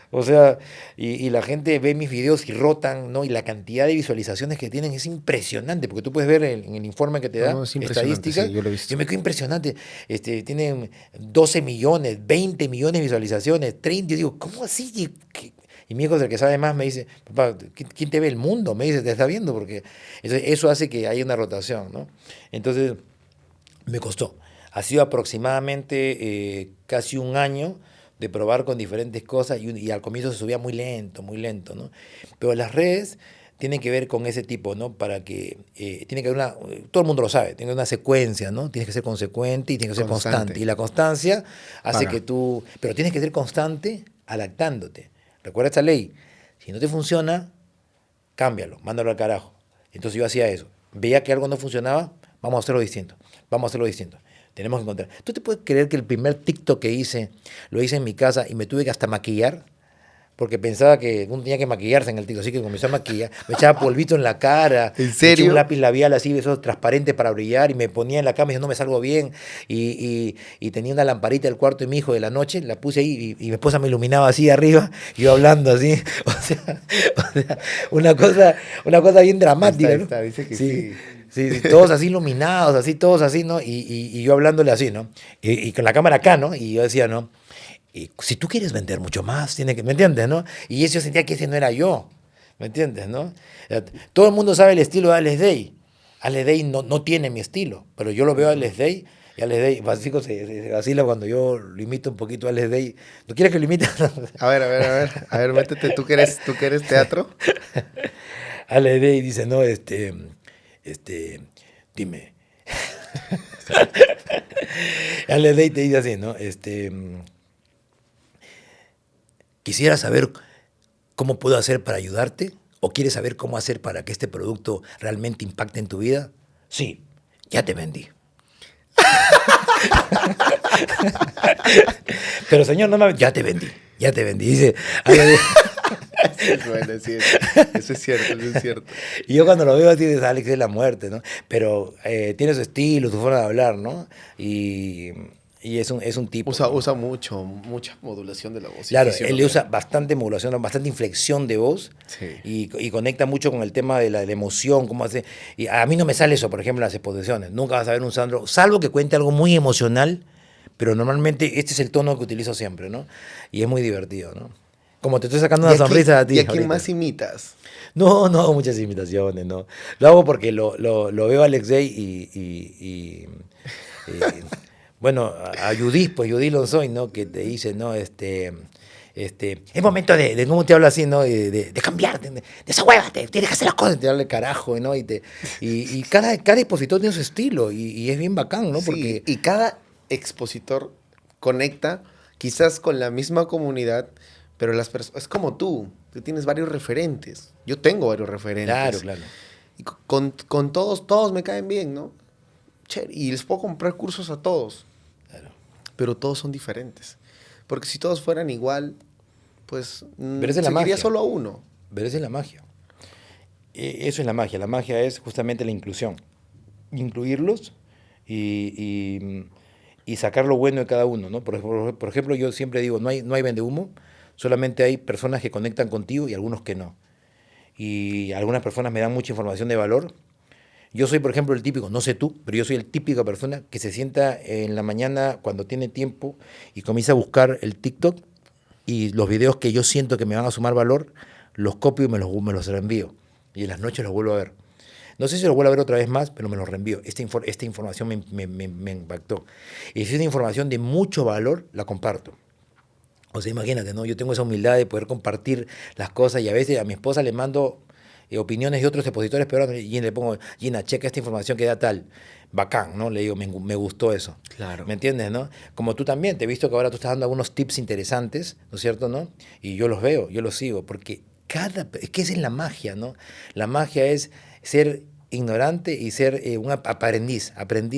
O sea, y la gente ve mis videos y rotan, ¿no? Y la cantidad de visualizaciones que tienen es impresionante, porque tú puedes ver en el informe que te No, da no, es impresionante, estadísticas. sí, yo lo he visto. Yo me quedo impresionante. Tienen 12 millones, 20 millones de visualizaciones, 30. Yo digo, ¿cómo así? Y mi hijo es el que sabe más, me dice, papá, ¿quién te ve el mundo? Me dice, te está viendo, porque eso hace que haya una rotación, ¿no? Entonces, me costó. Ha sido aproximadamente casi un año de probar con diferentes cosas y al comienzo se subía muy lento, ¿no? Pero las redes tienen que ver con ese tipo, ¿no? Para que, tiene que haber todo el mundo lo sabe, tiene que haber una secuencia, ¿no? Tienes que ser consecuente y tienes que ser constante. Y la constancia hace que tú, pero tienes que ser constante adaptándote. Recuerda esta ley, si no te funciona, cámbialo, mándalo al carajo. Entonces yo hacía eso, veía que algo no funcionaba, vamos a hacerlo distinto, vamos a hacerlo distinto. Tenemos que encontrar. ¿Tú te puedes creer que el primer TikTok que hice, lo hice en mi casa y me tuve que hasta maquillar? Porque pensaba que uno tenía que maquillarse en el TikTok, así que comencé a maquillar. Me echaba polvito en la cara. ¿En Me eché serio? un lápiz labial así, esos transparentes para brillar, y me ponía en la cama y decía, no me salgo bien. Y tenía una lamparita del cuarto de mi hijo de la noche, la puse ahí y mi esposa me iluminaba así arriba, y yo hablando así. O sea, una cosa bien dramática, Ahí ¿no? está, dice que Sí. sí. Sí, sí, todos así iluminados, así, todos así, ¿no? Y yo hablándole así, ¿no? Y con la cámara acá, ¿no? Y yo decía, ¿no? Y si tú quieres vender mucho más, tiene que, ¿me entiendes, no? Y eso yo sentía que ese no era yo, ¿me entiendes, no? Todo el mundo sabe el estilo de Alex Day. Alex Day no tiene mi estilo, pero yo lo veo a Alex Day y Alex Day, Francisco se vacila cuando yo lo imito un poquito a Alex Day. ¿No quieres que lo imite? A ver, métete, ¿tú que eres teatro? Alex Day dice, no, dime. Alex Day te dice así, ¿no? Quisiera saber cómo puedo hacer para ayudarte o quieres saber cómo hacer para que este producto realmente impacte en tu vida. Sí, ya te vendí. Pero señor, ya te vendí, ya te vendí. Dice, Bueno, sí, eso es cierto, eso es cierto. y yo cuando lo veo así, dices, Alex es la muerte, ¿no? Pero tiene su estilo, su forma de hablar, ¿no? Y es un tipo, Usa, ¿no? usa mucha modulación de la voz. Claro, Sí, él le usa bastante modulación, bastante inflexión de voz Sí. y conecta mucho con el tema de la emoción, cómo hace. Y a mí no me sale eso, por ejemplo, en las exposiciones. Nunca vas a ver un Sandro, salvo que cuente algo muy emocional, pero normalmente este es el tono que utilizo siempre, ¿no? Y es muy divertido, ¿no? Como te estoy sacando una sonrisa a ti. ¿Y a quién ahorita. más imitas? No hago muchas imitaciones, no. Lo hago porque lo veo a Alex Day bueno, a Judith, pues Judith Lonsoy, ¿no? Que te dice, ¿no? Es momento de cómo te hablo así, ¿no? De cambiar, de desahuévate, tienes que hacer las cosas, te darle carajo, ¿no? Y cada expositor tiene su estilo y es bien bacán, ¿no? Sí, Porque, y cada expositor conecta quizás con la misma comunidad, pero las personas, es como tú tienes varios referentes. Yo tengo varios claro, referentes. claro. Y con todos me caen bien, ¿no? Chévere, y les puedo comprar cursos a todos, Claro. pero todos son diferentes. Porque si todos fueran igual, pues Pero esa es la seguiría magia. solo a uno. Pero esa es la magia. Eso es la magia. La magia es justamente la inclusión. Incluirlos y, y sacar lo bueno de cada uno, ¿no? Por ejemplo, yo siempre digo, no hay vendehumo, solamente hay personas que conectan contigo y algunos que no. Y algunas personas me dan mucha información de valor. Yo soy, por ejemplo, el típico, no sé tú, pero yo soy el típico persona que se sienta en la mañana cuando tiene tiempo y comienza a buscar el TikTok y los videos que yo siento que me van a sumar valor, los copio y me los reenvío. Y en las noches los vuelvo a ver. No sé si los vuelvo a ver otra vez más, pero me los reenvío. Esta información me impactó. Y si es una información de mucho valor, la comparto. O sea, imagínate, ¿no? Yo tengo esa humildad de poder compartir las cosas y a veces a mi esposa le mando opiniones de otros expositores, pero y le pongo, Gina, checa esta información que da tal. Bacán, ¿no? Le digo, me gustó eso. Claro. ¿Me entiendes, no? Como tú también, te he visto que ahora tú estás dando algunos tips interesantes, ¿no es cierto, no? Y yo los veo, yo los sigo, porque es que esa es la magia, ¿no? La magia es ser ignorante y ser un aprendiz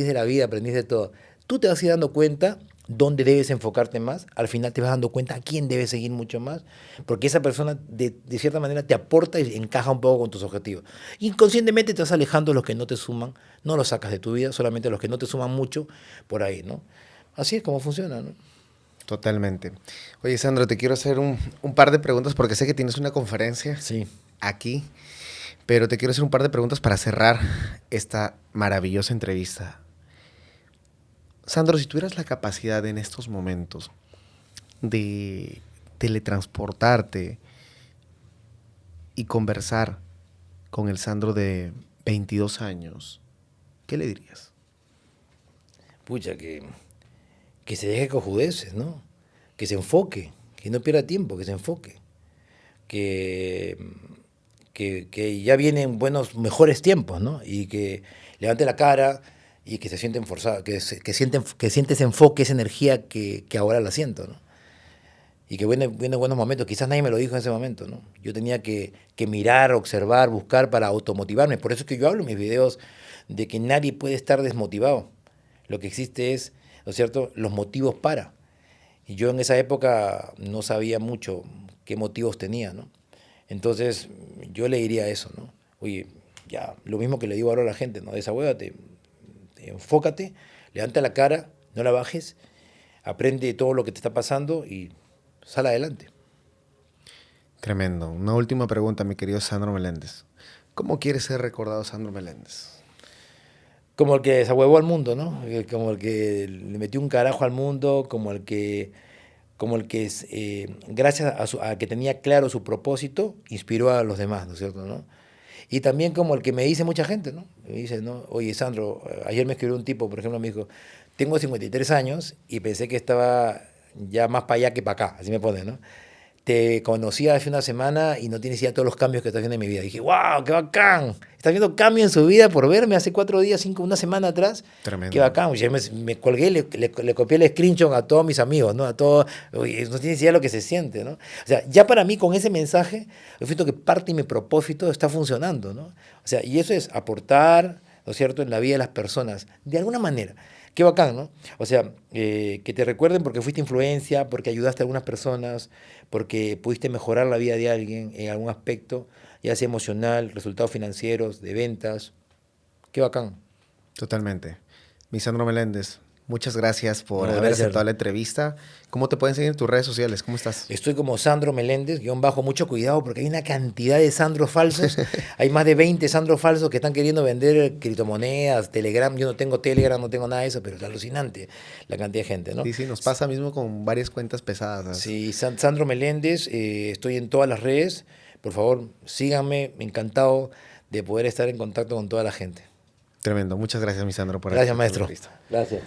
de la vida, aprendiz de todo. Tú te vas a ir dando cuenta dónde debes enfocarte más, al final te vas dando cuenta a quién debes seguir mucho más, porque esa persona de cierta manera te aporta y encaja un poco con tus objetivos. Inconscientemente te vas alejando de los que no te suman, no los sacas de tu vida, solamente los que no te suman mucho por ahí, ¿no? Así es como funciona, ¿no? Totalmente. Oye, Sandro, te quiero hacer un par de preguntas porque sé que tienes una conferencia Sí. aquí, pero te quiero hacer un par de preguntas para cerrar esta maravillosa entrevista. Sandro, si tuvieras la capacidad en estos momentos de teletransportarte y conversar con el Sandro de 22 años, ¿qué le dirías? Pucha, que se deje cojudeces, ¿no? Que se enfoque, que no pierda tiempo, que se enfoque. Que, que ya vienen mejores tiempos, ¿no? Y que levante la cara y que se sienten forzados, que siente ese enfoque, esa energía que ahora la siento, ¿no? Y que vienen buenos momentos. Quizás nadie me lo dijo en ese momento, ¿no? Yo tenía que mirar, observar, buscar para automotivarme. Por eso es que yo hablo en mis videos de que nadie puede estar desmotivado. Lo que existe es, ¿no es cierto?, los motivos para. Y yo en esa época no sabía mucho qué motivos tenía, ¿no? Entonces yo le diría eso, ¿no? Oye, ya, lo mismo que le digo ahora a la gente, ¿no? Desahuévate, enfócate, levanta la cara, no la bajes, aprende todo lo que te está pasando y sal adelante. Tremendo. Una última pregunta, mi querido Sandro Meléndez. ¿Cómo quieres ser recordado Sandro Meléndez? Como el que desahuevó al mundo, ¿no? Como el que le metió un carajo al mundo, como el que gracias a que tenía claro su propósito, inspiró a los demás, ¿no es cierto? ¿No? Y también como el que me dice mucha gente, ¿no? Me dice, ¿no? Oye, Sandro, ayer me escribió un tipo, por ejemplo, me dijo, tengo 53 años y pensé que estaba ya más para allá que para acá, así me pone, ¿no? Te conocí hace una semana y no tienes idea de todos los cambios que estás viendo en mi vida. Y dije, wow, qué bacán. Estás viendo cambios en su vida por verme hace 4 días, una semana atrás. Tremendo. Qué bacán. Ya me colgué, le copié el screenshot a todos mis amigos, ¿no? A todos, oye, no tienes idea de lo que se siente, ¿no? O sea, ya para mí con ese mensaje, yo siento que parte de mi propósito está funcionando, ¿no? O sea, y eso es aportar, ¿no es cierto?, en la vida de las personas, de alguna manera. Qué bacán, ¿no? O sea, que te recuerden porque fuiste influencia, porque ayudaste a algunas personas, porque pudiste mejorar la vida de alguien en algún aspecto, ya sea emocional, resultados financieros, de ventas. Qué bacán. Totalmente. Mi Sandro Meléndez, muchas gracias por No, haber gracias. aceptado la entrevista. ¿Cómo te pueden seguir en tus redes sociales? ¿Cómo estás? Estoy como Sandro Meléndez, _, mucho cuidado porque hay una cantidad de Sandros falsos. Hay más de 20 Sandros falsos que están queriendo vender criptomonedas, Telegram. Yo no tengo Telegram, no tengo nada de eso, pero es alucinante la cantidad de gente, ¿no? Sí, sí, nos pasa mismo con varias cuentas pesadas, ¿sabes? Sí, Sandro Meléndez, estoy en todas las redes. Por favor, síganme, encantado de poder estar en contacto con toda la gente. Tremendo. Muchas gracias, mi Sandro, por Gracias, esta maestro. entrevista. Gracias.